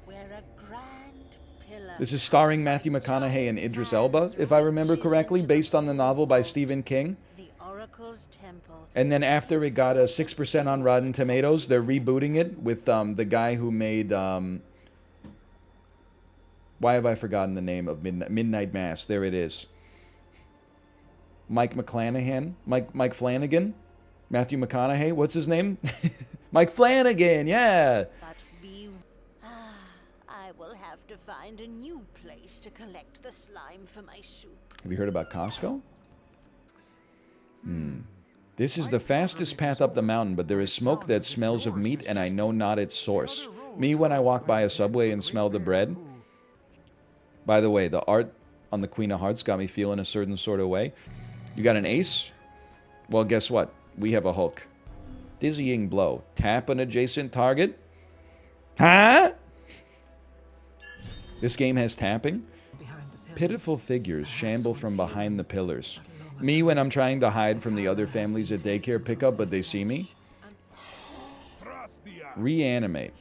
where a grand pillar... This is starring Matthew McConaughey and Idris Elba, if I remember correctly, based on the novel by Stephen King. The Oracle's temple. And then after it got a 6% on Rotten Tomatoes, they're rebooting it with the guy who made... why have I forgotten the name of Midnight Mass? There it is. Mike Flanagan? Matthew McConaughey? What's his name? Mike Flanagan, yeah! I will have to find a new place to collect the slime for my soup. Have you heard about Costco? This is the fastest path up the mountain, but there is smoke that smells of meat, and I know not its source. Me when I walk by a Subway and smell the bread. By the way, the art on the Queen of Hearts got me feeling a certain sort of way. You got an ace? Well, guess what? We have a Hulk. Dizzying blow. Tap an adjacent target? Huh? This game has tapping? Pitiful figures shamble from behind the pillars. Me when I'm trying to hide from the other families at daycare pickup, but they see me? Reanimate.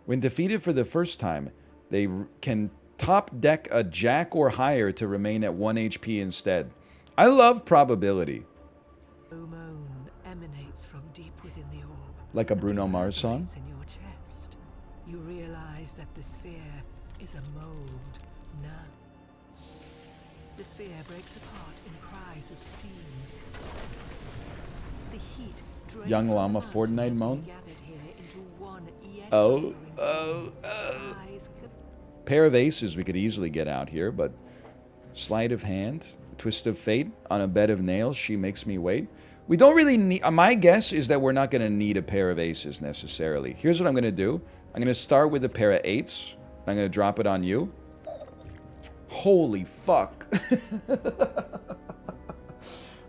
When defeated for the first time, they can top deck a jack or higher to remain at 1 HP instead. I love probability. Moan emanates from deep within the orb. Like a Bruno Mars song? In your chest. You realize that the sphere is a mold now. The sphere breaks apart in cries of steam. The heat Young Llama Fortnite moan? Oh. Pair of aces we could easily get out here, but sleight of hand, twist of fate, on a bed of nails, she makes me wait. We don't really need... my guess is that we're not going to need a pair of aces necessarily. Here's what I'm going to do. I'm going to start with a pair of eights. I'm going to drop it on you. Holy fuck.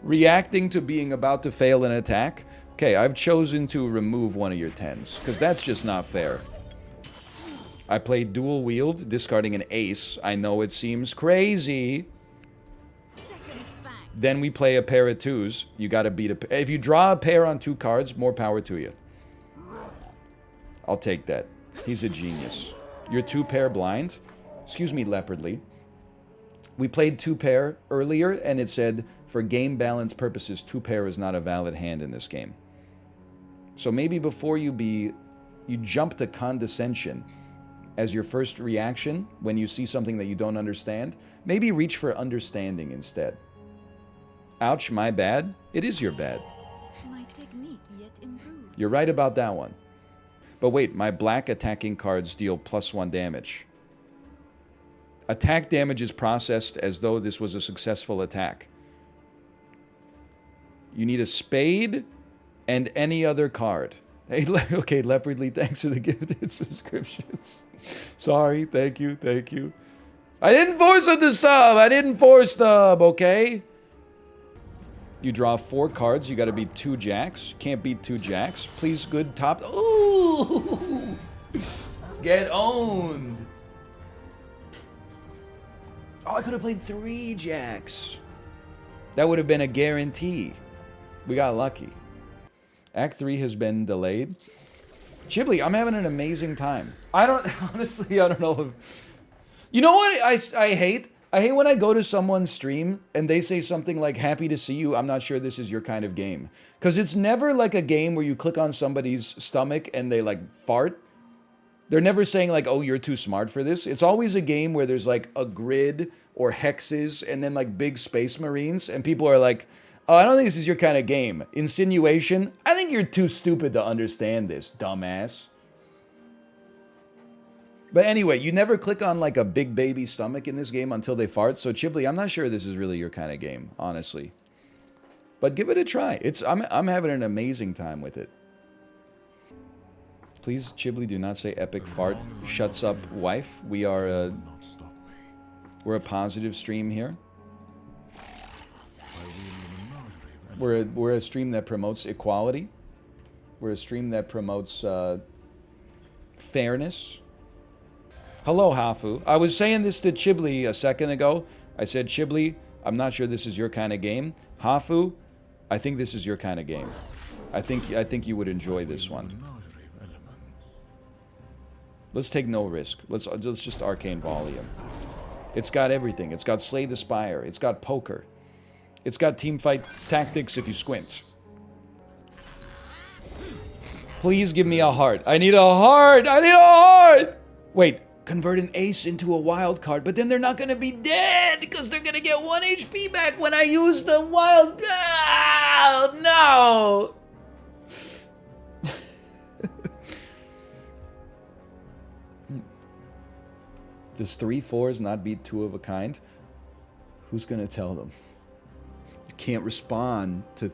Reacting to being about to fail an attack. Okay, I've chosen to remove one of your tens, because that's just not fair. I played dual wield, discarding an ace. I know it seems crazy. Then we play a pair of twos. You gotta beat a... If you draw a pair on 2 cards, more power to you. I'll take that. He's a genius. You're 2-pair blind. Excuse me, Leopardly. We played 2-pair earlier, and it said, for game balance purposes, 2-pair is not a valid hand in this game. So maybe before you jump to condescension as your first reaction when you see something that you don't understand, maybe reach for understanding instead. Ouch, my bad. It is your bad. My technique yet improves. You're right about that one. But wait, my black attacking cards deal +1 damage. Attack damage is processed as though this was a successful attack. You need a spade and any other card. Hey, okay, Leopardly, thanks for the gifted subscriptions. Sorry, thank you, thank you. I didn't force him to sub. I didn't force sub, okay? You draw 4 cards. You got to beat 2 jacks. Can't beat 2 jacks. Please, good top. Ooh! Get owned. Oh, I could have played 3 jacks. That would have been a guarantee. We got lucky. Act 3 has been delayed. Chibli, I'm having an amazing time. Honestly, I don't know if... You know what I hate? I hate when I go to someone's stream and they say something like, happy to see you, I'm not sure this is your kind of game. Because it's never like a game where you click on somebody's stomach and they like fart. They're never saying like, oh, you're too smart for this. It's always a game where there's like a grid or hexes and then like big space marines. And people are like, oh, I don't think this is your kind of game. Insinuation, I think you're too stupid to understand this, dumbass. But anyway, you never click on like a big baby stomach in this game until they fart. So Chibli, I'm not sure this is really your kind of game, honestly. But give it a try. I'm having an amazing time with it. Please, Chibli, do not say epic fart. Shuts up, wife. We're a positive stream here. We're a stream that promotes equality. We're a stream that promotes fairness. Hello, Hafu. I was saying this to Chibli a second ago. I said, Chibli, I'm not sure this is your kind of game. Hafu, I think this is your kind of game. I think you would enjoy this one. Let's take no risk. Let's just arcane volume. It's got everything. It's got Slay the Spire. It's got poker. It's got teamfight tactics if you squint. Please give me a heart. I need a heart. I need a heart. Wait, convert an ace into a wild card, but then they're not going to be dead because they're going to get 1 HP back when I use the wild. Oh, no. Does 3 4s not beat 2 of a kind? Who's going to tell them? You can't respond to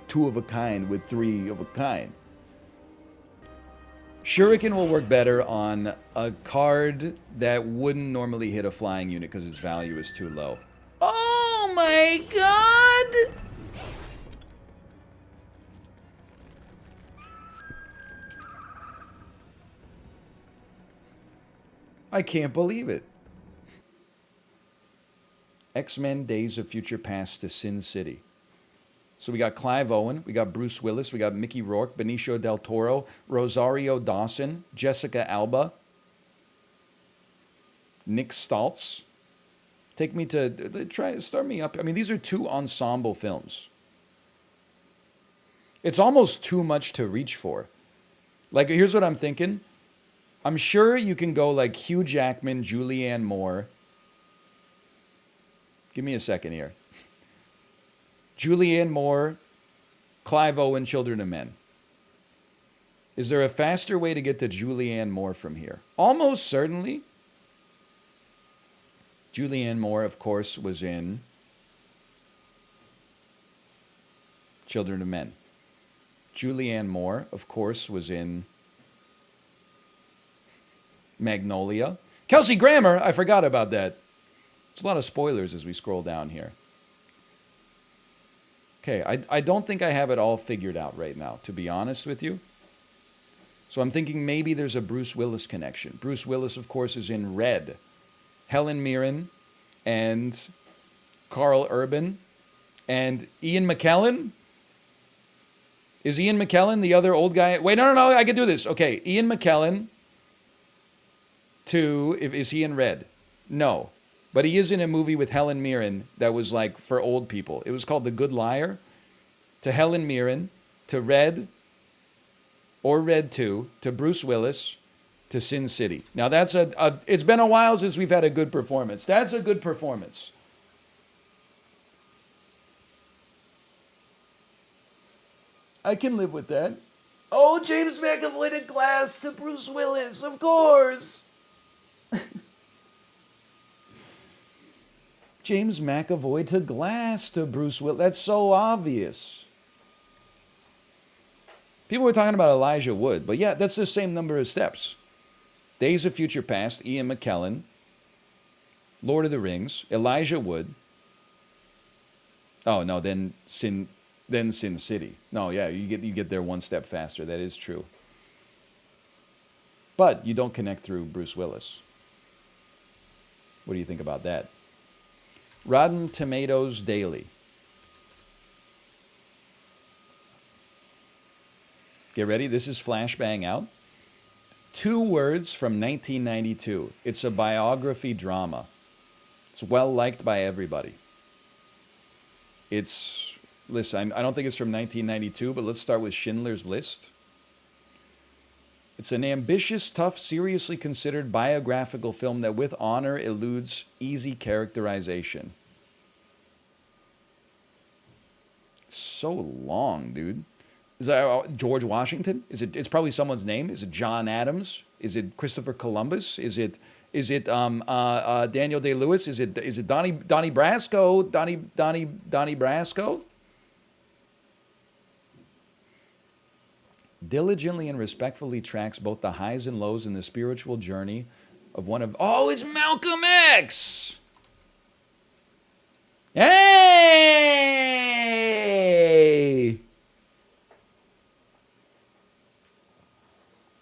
2 of a kind with 3 of a kind. Shuriken will work better on a card that wouldn't normally hit a flying unit because its value is too low. Oh my god! I can't believe it. X-Men Days of Future Past to Sin City. So we got Clive Owen, we got Bruce Willis, we got Mickey Rourke, Benicio del Toro, Rosario Dawson, Jessica Alba, Nick Stoltz. Take me to, start me up. I mean, these are 2 ensemble films. It's almost too much to reach for. Like, here's what I'm thinking. I'm sure you can go like Hugh Jackman, Julianne Moore. Give me a second here. Julianne Moore, Clive Owen, Children of Men. Is there a faster way to get to Julianne Moore from here? Almost certainly. Julianne Moore, of course, was in Children of Men. Julianne Moore, of course, was in Magnolia. Kelsey Grammer, I forgot about that. There's a lot of spoilers as we scroll down here. Okay, I don't think I have it all figured out right now, to be honest with you. So I'm thinking maybe there's a Bruce Willis connection. Bruce Willis, of course, is in Red. Helen Mirren and Carl Urban and Ian McKellen. Is Ian McKellen the other old guy? Wait, no, I can do this. Okay, Ian McKellen. 2, is he in Red? No. But he is in a movie with Helen Mirren that was like for old people. It was called The Good Liar. To Helen Mirren, to Red, or Red 2, to Bruce Willis, to Sin City. Now that's it's been a while since we've had a good performance. That's a good performance. I can live with that. Oh, James McAvoy to Glass to Bruce Willis, of course. James McAvoy to Glass to Bruce Willis. That's so obvious. People were talking about Elijah Wood, but yeah, that's the same number of steps. Days of Future Past, Ian McKellen, Lord of the Rings, Elijah Wood. Oh no, then Sin City. No, yeah, you get there one step faster. That is true. But you don't connect through Bruce Willis. What do you think about that? Rotten Tomatoes Daily. Get ready. This is Flashbang Out. 2 words from 1992. It's a biography drama. It's well liked by everybody. Listen, I don't think it's from 1992, but let's start with Schindler's List. It's an ambitious, tough, seriously considered biographical film that with honor eludes easy characterization. So long, dude. Is that George Washington? It's probably someone's name. Is it John Adams? Is it Christopher Columbus? Is it Daniel Day-Lewis? Is it Donnie Brasco? Donnie Brasco? Diligently and respectfully tracks both the highs and lows in the spiritual journey of one of... Oh, it's Malcolm X! Hey!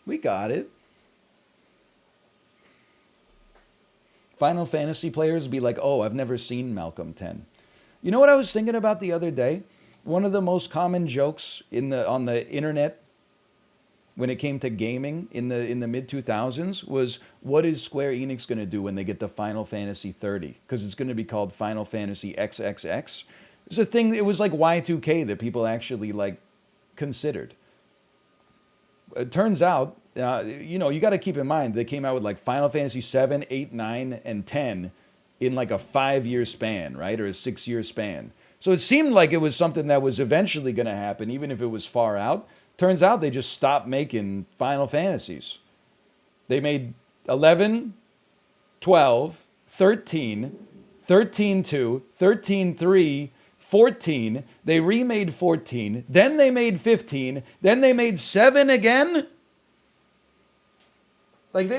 We got it. Final Fantasy players be like, oh, I've never seen Malcolm 10. You know what I was thinking about the other day? One of the most common jokes on the internet when it came to gaming in the mid-2000s was, what is Square Enix going to do when they get to Final Fantasy 30? Because it's going to be called Final Fantasy XXX. It's a thing, it was like Y2K that people actually like considered. It turns out, you got to keep in mind, they came out with like Final Fantasy 7, 8, 9, and 10 in like a 5-year span, right? Or a 6-year span. So it seemed like it was something that was eventually going to happen, even if it was far out. Turns out they just stopped making Final Fantasies. They made 11, 12, 13, 13-2, 13-3, 14. They remade 14. Then they made 15. Then they made 7 again. Like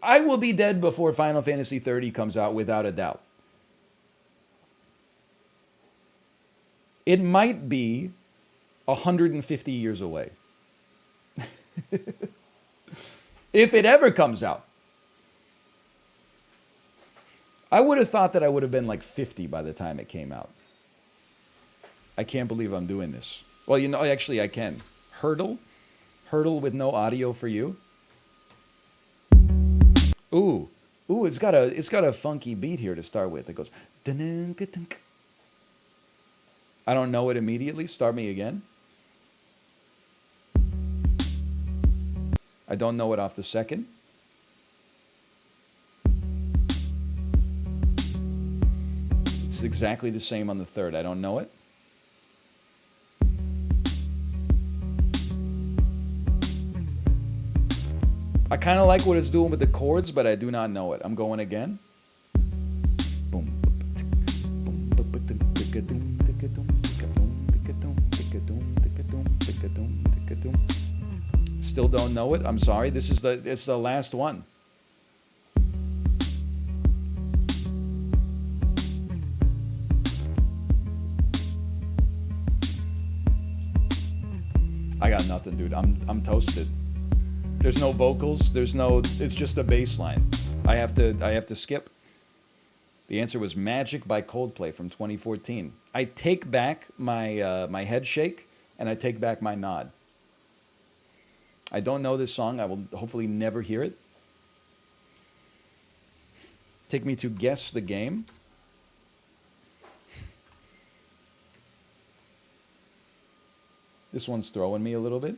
I will be dead before Final Fantasy 30 comes out, without a doubt. It might be 150 years away. If it ever comes out. I would have thought that I would have been like 50 by the time it came out. I can't believe I'm doing this. Well, actually I can. Heardle with no audio for you. Ooh, it's got a funky beat here to start with. It goes. I don't know it immediately. Start me again. I don't know it off the second. It's exactly the same on the third. I don't know it. I kind of like what it's doing with the chords, but I do not know it. I'm going again. Still don't know it. I'm sorry. It's the last one. I got nothing, dude. I'm toasted. There's no vocals. It's just a bass line. I have to skip. The answer was Magic by Coldplay from 2014. I take back my head shake, and I take back my nod. I don't know this song. I will hopefully never hear it. Take me to guess the game. This one's throwing me a little bit.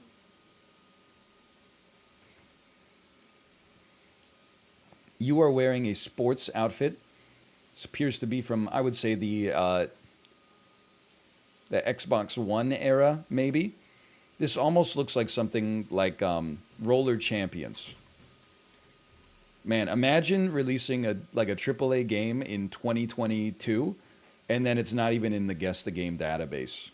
You are wearing a sports outfit. This appears to be from, I would say, the Xbox One era, maybe. This almost looks like something like Roller Champions. Man, imagine releasing a AAA game in 2022, and then it's not even in the Guess the Game database.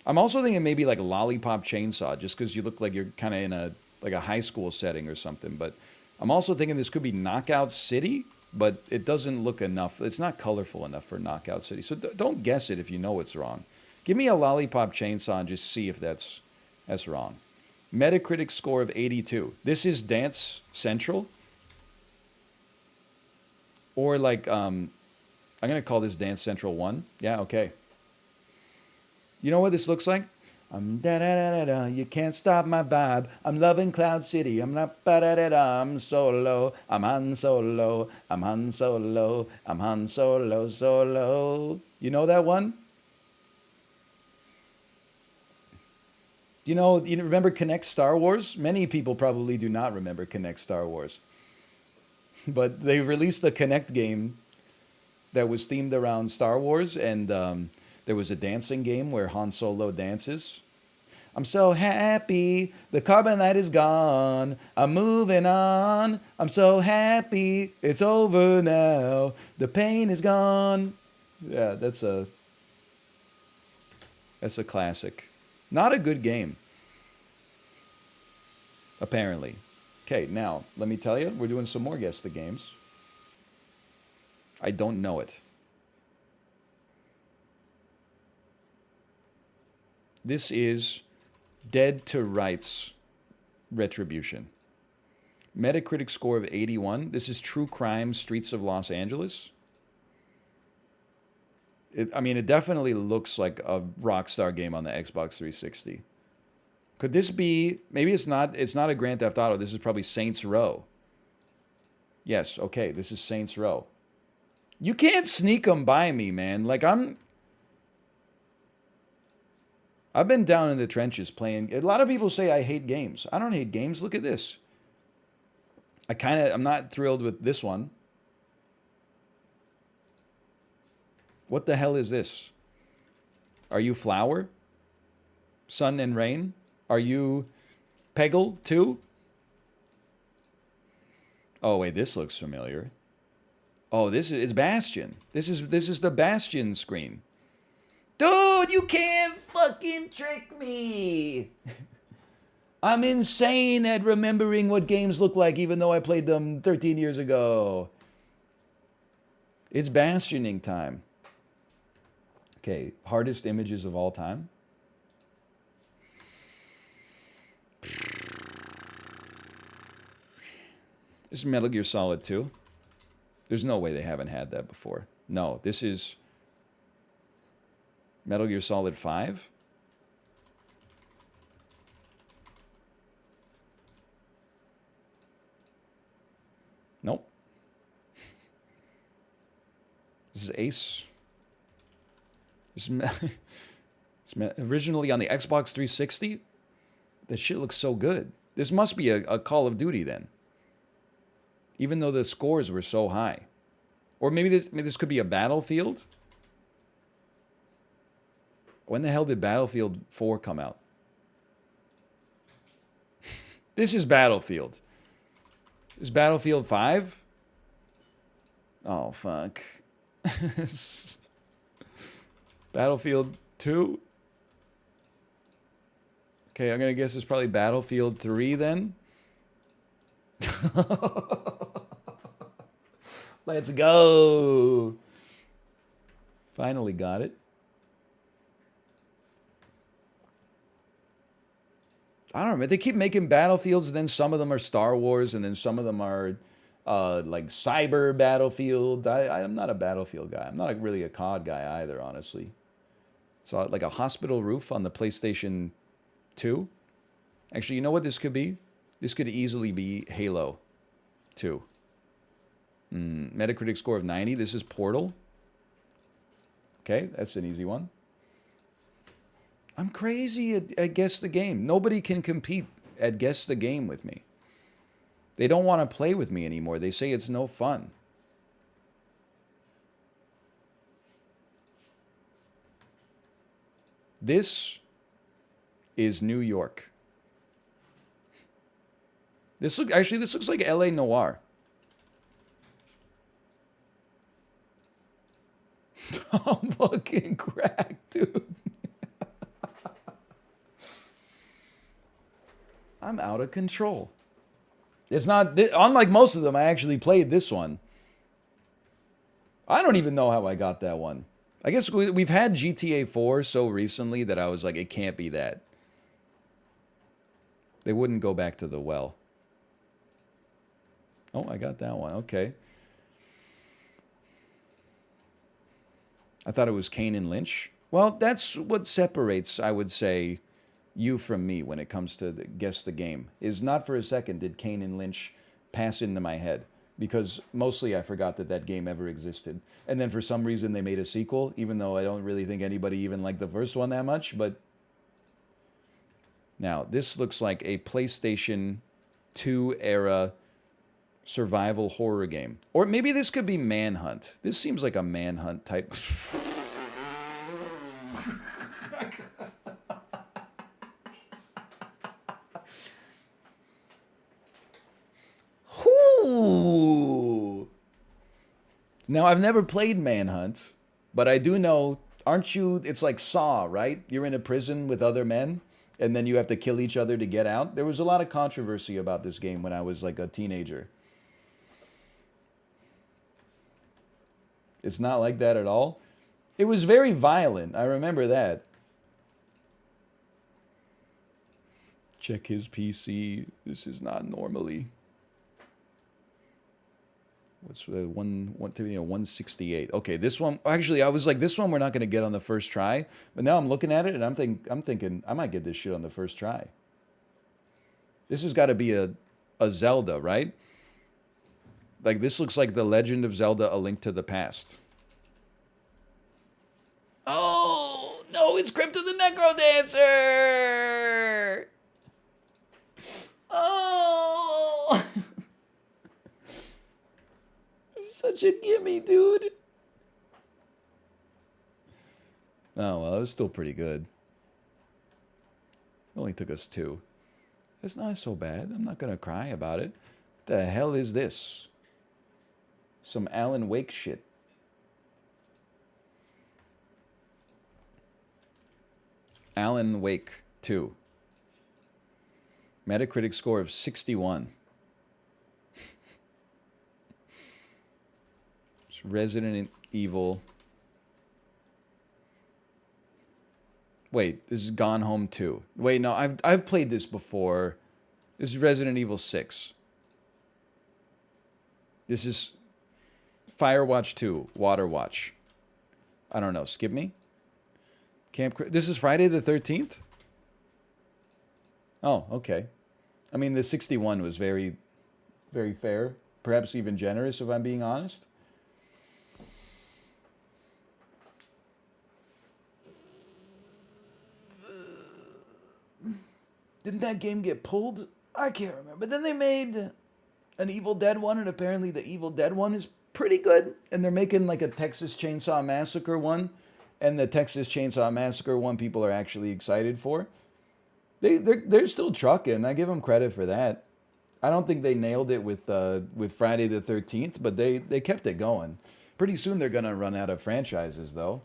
I'm also thinking maybe like Lollipop Chainsaw, just because you look like you're kind of in a high school setting or something. But I'm also thinking this could be Knockout City, but it doesn't look enough. It's not colorful enough for Knockout City. So don't guess it if you know it's wrong. Give me a Lollipop Chainsaw and just see if that's wrong. Metacritic score of 82. This is Dance Central. Or like, I'm going to call this Dance Central 1. Yeah, okay. You know what this looks like? Da-da-da-da-da, you can't stop my vibe. I'm loving Cloud City. I'm not ba-da-da-da, I'm solo. I'm Han Solo. I'm Han Solo. I'm Han Solo, solo. You know that one? You remember Connect Star Wars? Many people probably do not remember Connect Star Wars. But they released a Connect game that was themed around Star Wars, and there was a dancing game where Han Solo dances. I'm so happy, the carbonite is gone, I'm moving on, I'm so happy, it's over now, the pain is gone. Yeah, that's a classic. Not a good game, apparently. Okay, now, let me tell you, we're doing some more Guess the Games. I don't know it. This is Dead to Rights Retribution. Metacritic score of 81. This is True Crime Streets of Los Angeles. It definitely looks like a Rockstar game on the Xbox 360. Could this be, maybe it's not a Grand Theft Auto, this is probably Saints Row. Yes, okay, this is Saints Row. You can't sneak them by me, man. Like, I've been down in the trenches playing. A lot of people say I hate games. I don't hate games. Look at this. I'm not thrilled with this one. What the hell is this? Are you Flower? Sun and Rain? Are you Peggle too? Oh wait, this looks familiar. Oh, this is Bastion. This is the Bastion screen. Dude, you can't fucking trick me. I'm insane at remembering what games look like, even though I played them 13 years ago. It's Bastioning time. Okay, hardest images of all time. This is Metal Gear Solid 2. There's no way they haven't had that before. No, this is Metal Gear Solid 5. Nope. This is Ace. This is originally on the Xbox 360. That shit looks so good. This must be a Call of Duty then. Even though the scores were so high. Or maybe this could be a Battlefield. When the hell did Battlefield 4 come out? This is Battlefield. Is Battlefield 5? Oh, fuck. Battlefield 2? Okay, I'm going to guess it's probably Battlefield 3 then. Let's go. Finally got it. I don't know, man. They keep making Battlefields, and then some of them are Star Wars, and then some of them are like Cyber Battlefield. I'm not a Battlefield guy. I'm not really a COD guy either, honestly. So like a Hospital Roof on the PlayStation 2. Actually, you know what this could be? This could easily be Halo 2. Metacritic score of 90. This is Portal. Okay, that's an easy one. I'm crazy at Guess the Game. Nobody can compete at Guess the Game with me. They don't want to play with me anymore. They say it's no fun. This is New York. This looks like LA Noire. I'm fucking cracked, dude. I'm out of control. It's not, unlike most of them, I actually played this one. I don't even know how I got that one. I guess we've had GTA 4 so recently that I was like, it can't be that. They wouldn't go back to the well. Oh, I got that one. Okay. I thought it was Kane and Lynch. Well, that's what separates, I would say, you from me when it comes to guess the game. Is not for a second did Kane and Lynch pass into my head. Because mostly I forgot that that game ever existed. And then for some reason they made a sequel, even though I don't really think anybody even liked the first one that much. But now, this looks like a PlayStation 2 era survival horror game. Or maybe this could be Manhunt. This seems like a Manhunt type. Ooh. Now, I've never played Manhunt, but I do know, aren't you, it's like Saw, right? You're in a prison with other men, and then you have to kill each other to get out. There was a lot of controversy about this game when I was like a teenager. It's not like that at all. It was very violent. I remember that. Check his PC. This is not normally. What's 168? Okay, this one. Actually, I was like, this one we're not going to get on the first try. But now I'm looking at it and I'm thinking I might get this shit on the first try. This has got to be a Zelda, right? Like, this looks like The Legend of Zelda: A Link to the Past. Oh, no, it's Crypto the Necrodancer! Oh! Such a gimme, dude. Oh, well, it was still pretty good. It only took us 2. It's not so bad. I'm not going to cry about it. The hell is this? Some Alan Wake shit. Alan Wake 2. Metacritic score of 61. It's Resident Evil. Wait, this is Gone Home 2. Wait, no, I've played this before. This is Resident Evil 6. This is Firewatch 2, Water Watch. I don't know, skip me? This is Friday the 13th? Oh, okay. I mean, the 61 was very, very fair. Perhaps even generous, if I'm being honest. Didn't that game get pulled? I can't remember. But then they made an Evil Dead one, and apparently the Evil Dead one is pretty good. And they're making like a Texas Chainsaw Massacre one. And the Texas Chainsaw Massacre one people are actually excited for. They're still trucking. I give them credit for that. I don't think they nailed it with Friday the 13th, but they kept it going. Pretty soon they're going to run out of franchises, though.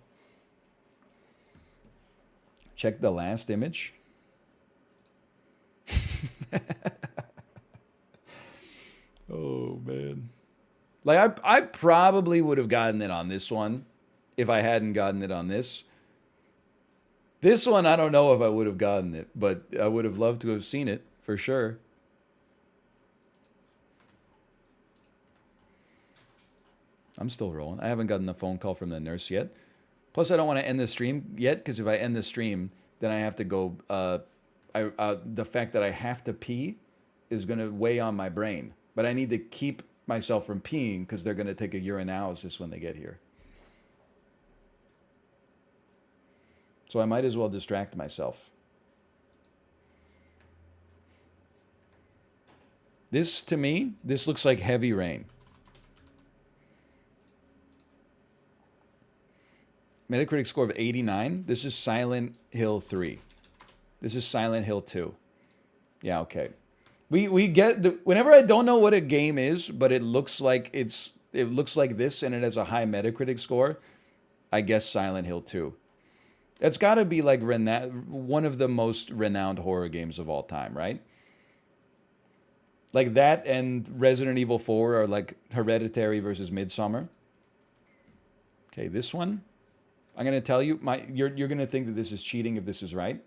Check the last image. Oh, man. Like, I probably would have gotten it on this one if I hadn't gotten it on this. This one, I don't know if I would have gotten it, but I would have loved to have seen it, for sure. I'm still rolling. I haven't gotten the phone call from the nurse yet. Plus, I don't want to end the stream yet, because if I end the stream, then I have to go... the fact that I have to pee is going to weigh on my brain. But I need to keep myself from peeing, because they're going to take a urinalysis when they get here. So I might as well distract myself. This, to me, this looks like Heavy Rain. Metacritic score of 89. This is Silent Hill 3. This is Silent Hill 2. Yeah, okay. We get the, whenever I don't know what a game is, but it looks like it looks like this and it has a high Metacritic score, I guess Silent Hill 2. It's got to be like one of the most renowned horror games of all time, right? Like that and Resident Evil 4 are like Hereditary versus Midsommar. Okay, this one. I'm going to tell you, you're going to think that this is cheating if this is right.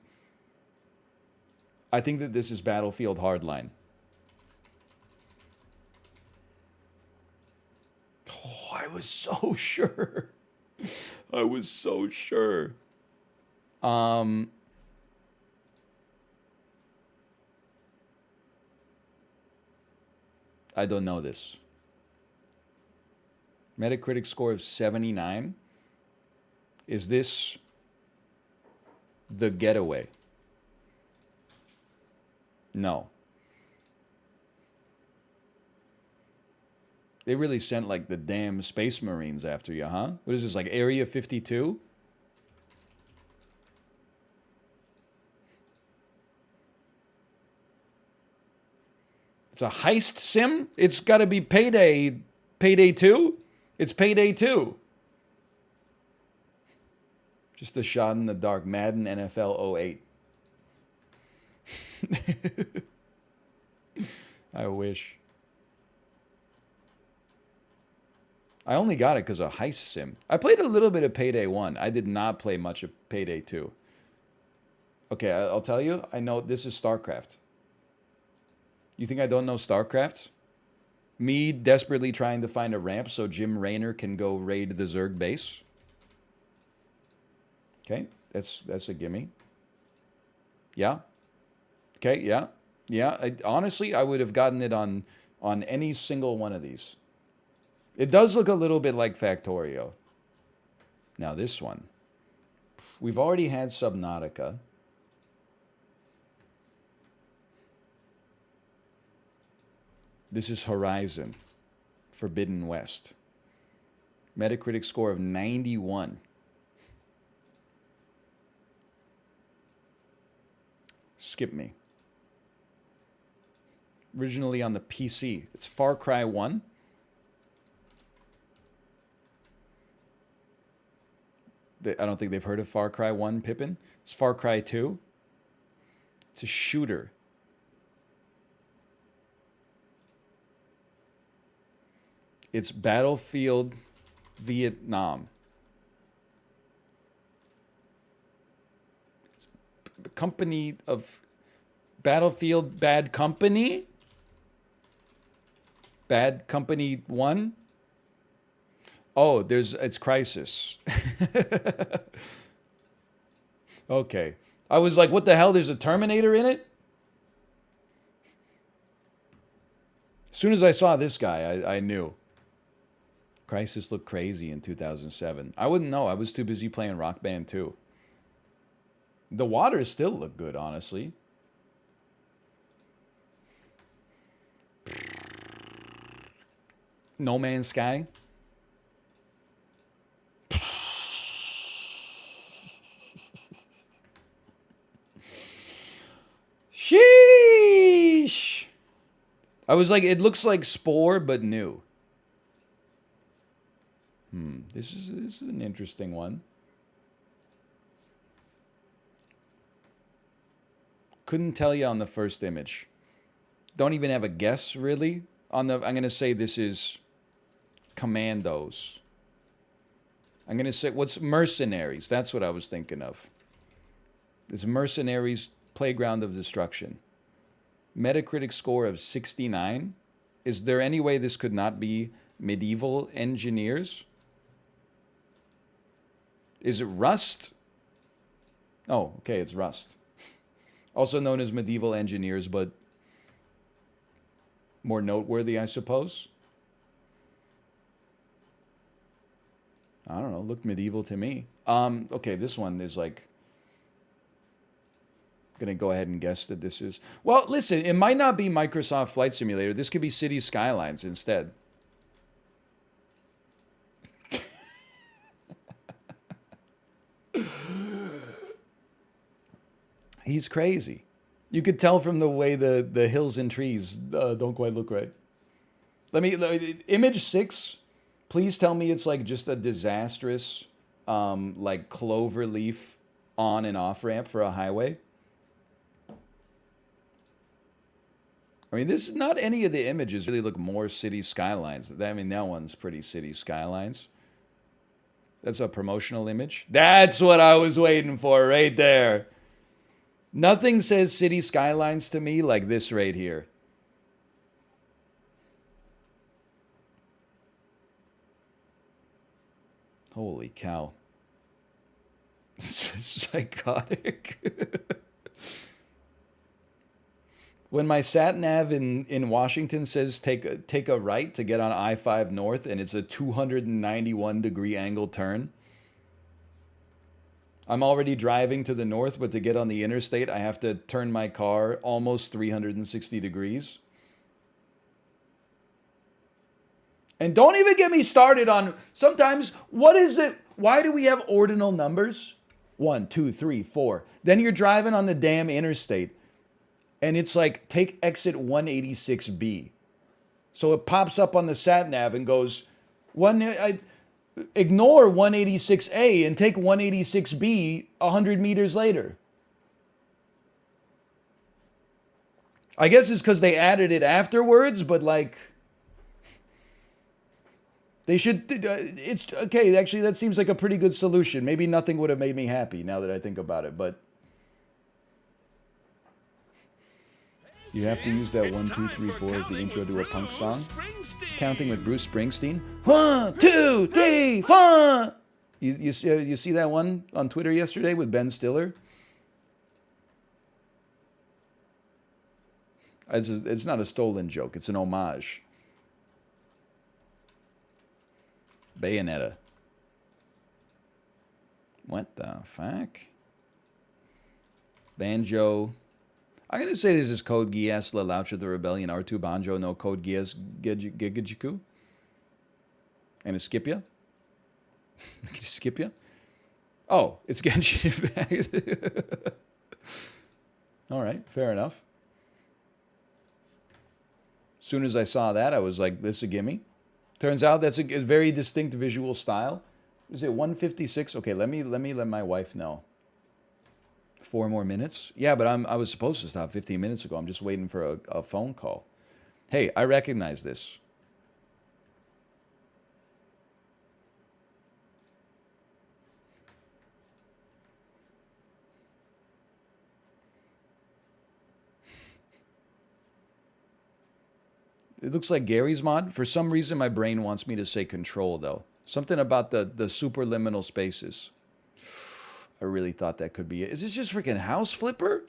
I think that this is Battlefield Hardline. Oh, I was so sure. I was so sure. I don't know this. Metacritic score of 79. Is this The Getaway? No. They really sent like the damn Space Marines after you, huh? What is this, like Area 52? It's a heist sim? It's got to be Payday 2? It's Payday 2. Just a shot in the dark. Madden NFL 08. I wish. I only got it because of Heist Sim. I played a little bit of Payday 1. I did not play much of Payday 2. Okay, I'll tell you. I know this is StarCraft. You think I don't know StarCraft? Me desperately trying to find a ramp so Jim Raynor can go raid the Zerg base. Okay, that's a gimme. Yeah. Okay, yeah. Yeah, honestly, I would have gotten it on any single one of these. It does look a little bit like Factorio. Now this one. We've already had Subnautica. This is Horizon. Forbidden West. Metacritic score of 91. Skip me. Originally on the PC. It's Far Cry 1. I don't think they've heard of Far Cry 1, Pippin. It's Far Cry 2. It's a shooter. It's Battlefield Vietnam. It's company of Battlefield Bad Company. Bad Company 1. Oh, it's Crisis. Okay. I was like, what the hell? There's a Terminator in it? As soon as I saw this guy, I knew. Crisis looked crazy in 2007. I wouldn't know. I was too busy playing Rock Band 2. The waters still look good, honestly. No Man's Sky. Sheesh. I was like, it looks like Spore, but new. This is an interesting one. Couldn't tell you on the first image. Don't even have a guess, really. I'm going to say this is Commandos. I'm going to say, what's Mercenaries? That's what I was thinking of. This Mercenaries Playground of Destruction. Metacritic score of 69. Is there any way this could not be Medieval Engineers? Is it Rust? Oh, okay, it's Rust. Also known as Medieval Engineers, but more noteworthy, I suppose. I don't know, looked medieval to me. Okay, this one is like Gonna go ahead and guess that this is... Well, listen, it might not be Microsoft Flight Simulator. This could be City Skylines instead. He's crazy. You could tell from the way the hills and trees don't quite look right. Image 6, please tell me it's like just a disastrous, like clover leaf on and off ramp for a highway. I mean, this is not any of the images really look more City Skylines. I mean, that one's pretty City Skylines. That's a promotional image. That's what I was waiting for right there. Nothing says City Skylines to me like this right here. Holy cow. It's psychotic. When my sat nav in Washington says take a right to get on I-5 North and it's a 291-degree angle turn, I'm already driving to the north, but to get on the interstate, I have to turn my car almost 360 degrees. And don't even get me started on sometimes, what is it? Why do we have ordinal numbers? 1, 2, 3, 4. Then you're driving on the damn interstate. And it's like, take exit 186B. So it pops up on the sat nav and goes, ignore 186A and take 186B 100 meters later. I guess it's because they added it afterwards, but like, they should, it's, okay, actually that seems like a pretty good solution. Maybe nothing would have made me happy now that I think about it, but you have to use that 1, 2, 3, 4 as the intro to a punk song. Counting with Bruce Springsteen. 1, 2, 3, 4. You see that one on Twitter yesterday with Ben Stiller? It's not a stolen joke. It's an homage. Bayonetta. What the fuck? Banjo. I'm going to say this is Code Geass, La Laucha of the Rebellion, R2 Banjo, no Code Geass, Gigajiku. And a Scipia. Scipia? Oh, it's Genshin Impact. All right, fair enough. As soon as I saw that, I was like, this is a gimme. Turns out that's a very distinct visual style. Is it 156? Okay, let me let my wife know. 4 more minutes? Yeah, but I was supposed to stop 15 minutes ago. I'm just waiting for a phone call. Hey, I recognize this. It looks like Gary's mod. For some reason, my brain wants me to say control, though. Something about the superliminal spaces. I really thought that could be it. Is this just freaking House Flipper?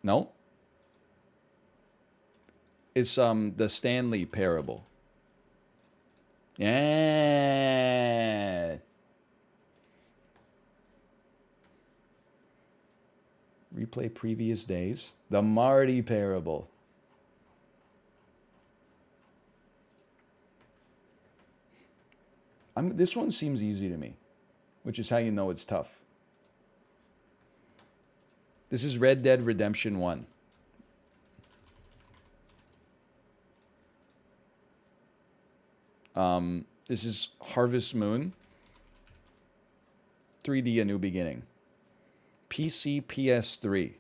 No. It's the Stanley Parable. Yeah. Replay previous days. The Marty Parable. This one seems easy to me, which is how you know it's tough. This is Red Dead Redemption 1. This is Harvest Moon. 3D A New Beginning. PC PS3.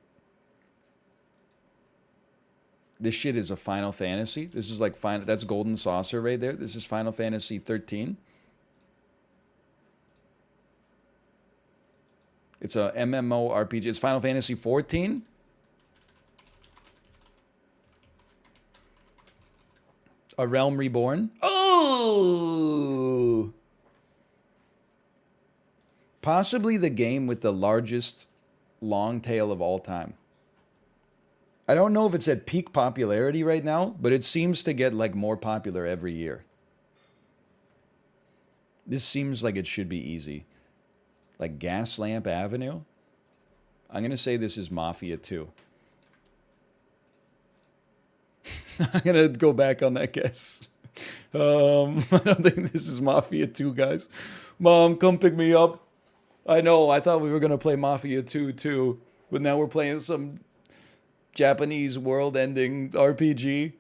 This shit is a Final Fantasy. This is like that's Golden Saucer right there. This is Final Fantasy 13. It's a MMORPG. It's Final Fantasy 14. A Realm Reborn. Oh! Possibly the game with the largest long tail of all time. I don't know if it's at peak popularity right now, but it seems to get like more popular every year. This seems like it should be easy. Like Gaslamp Avenue. I'm going to say this is Mafia 2. I'm going to go back on that guess. I don't think this is Mafia 2, guys. Mom, come pick me up. I know, I thought we were going to play Mafia 2 too, but now we're playing some Japanese world-ending RPG.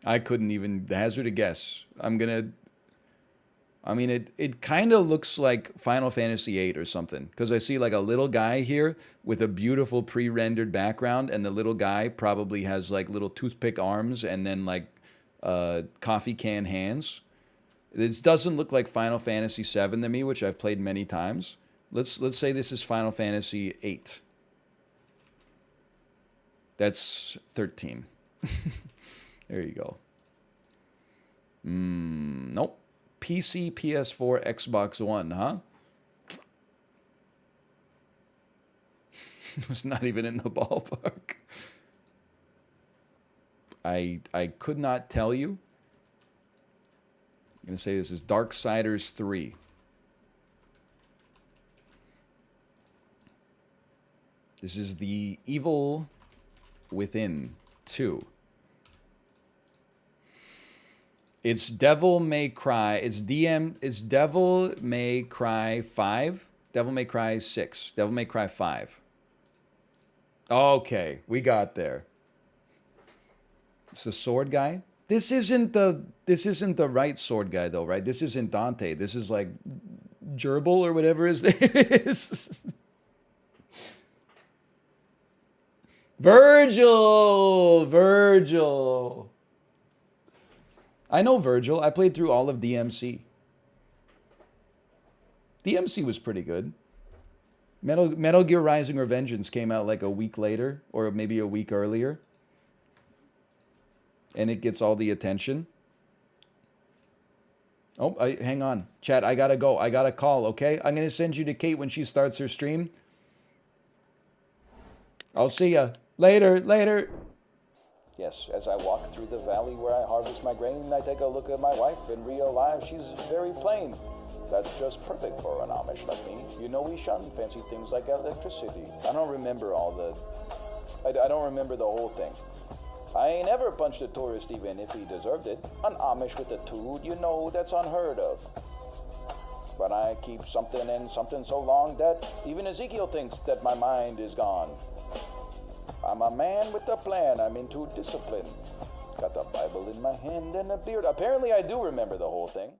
I couldn't even hazard a guess. I mean, it kind of looks like Final Fantasy VIII or something, because I see like a little guy here with a beautiful pre-rendered background, and the little guy probably has like little toothpick arms and then like coffee can hands. This doesn't look like Final Fantasy VII to me, which I've played many times. Let's say this is Final Fantasy VIII. That's 13. There you go. Nope. PC, PS4, Xbox One, huh? It's not even in the ballpark. I could not tell you. I'm going to say this is Darksiders 3. This is the Evil Within 2. It's Devil May Cry. It's Devil May Cry 5. Devil May Cry 6. Devil May Cry 5. Okay, we got there. It's the sword guy. This isn't the right sword guy though, right? This isn't Dante. This is like Gerbil or whatever his name is. Virgil. I know Virgil. I played through all of DMC. DMC was pretty good. Metal Gear Rising Revengeance came out like a week later, or maybe a week earlier. And it gets all the attention. Oh, hang on. Chat, I gotta go. I got a call, okay? I'm gonna send you to Kate when she starts her stream. I'll see ya. Later. Yes, as I walk through the valley where I harvest my grain, I take a look at my wife. In real life, she's very plain. That's just perfect for an Amish like me. You know we shun fancy things like electricity. I don't remember I don't remember the whole thing. I ain't ever punched a tourist even if he deserved it. An Amish with a toot, you know, that's unheard of. But I keep something and something so long that even Ezekiel thinks that my mind is gone. I'm a man with a plan. I'm into discipline. Got the Bible in my hand and a beard. Apparently I do remember the whole thing.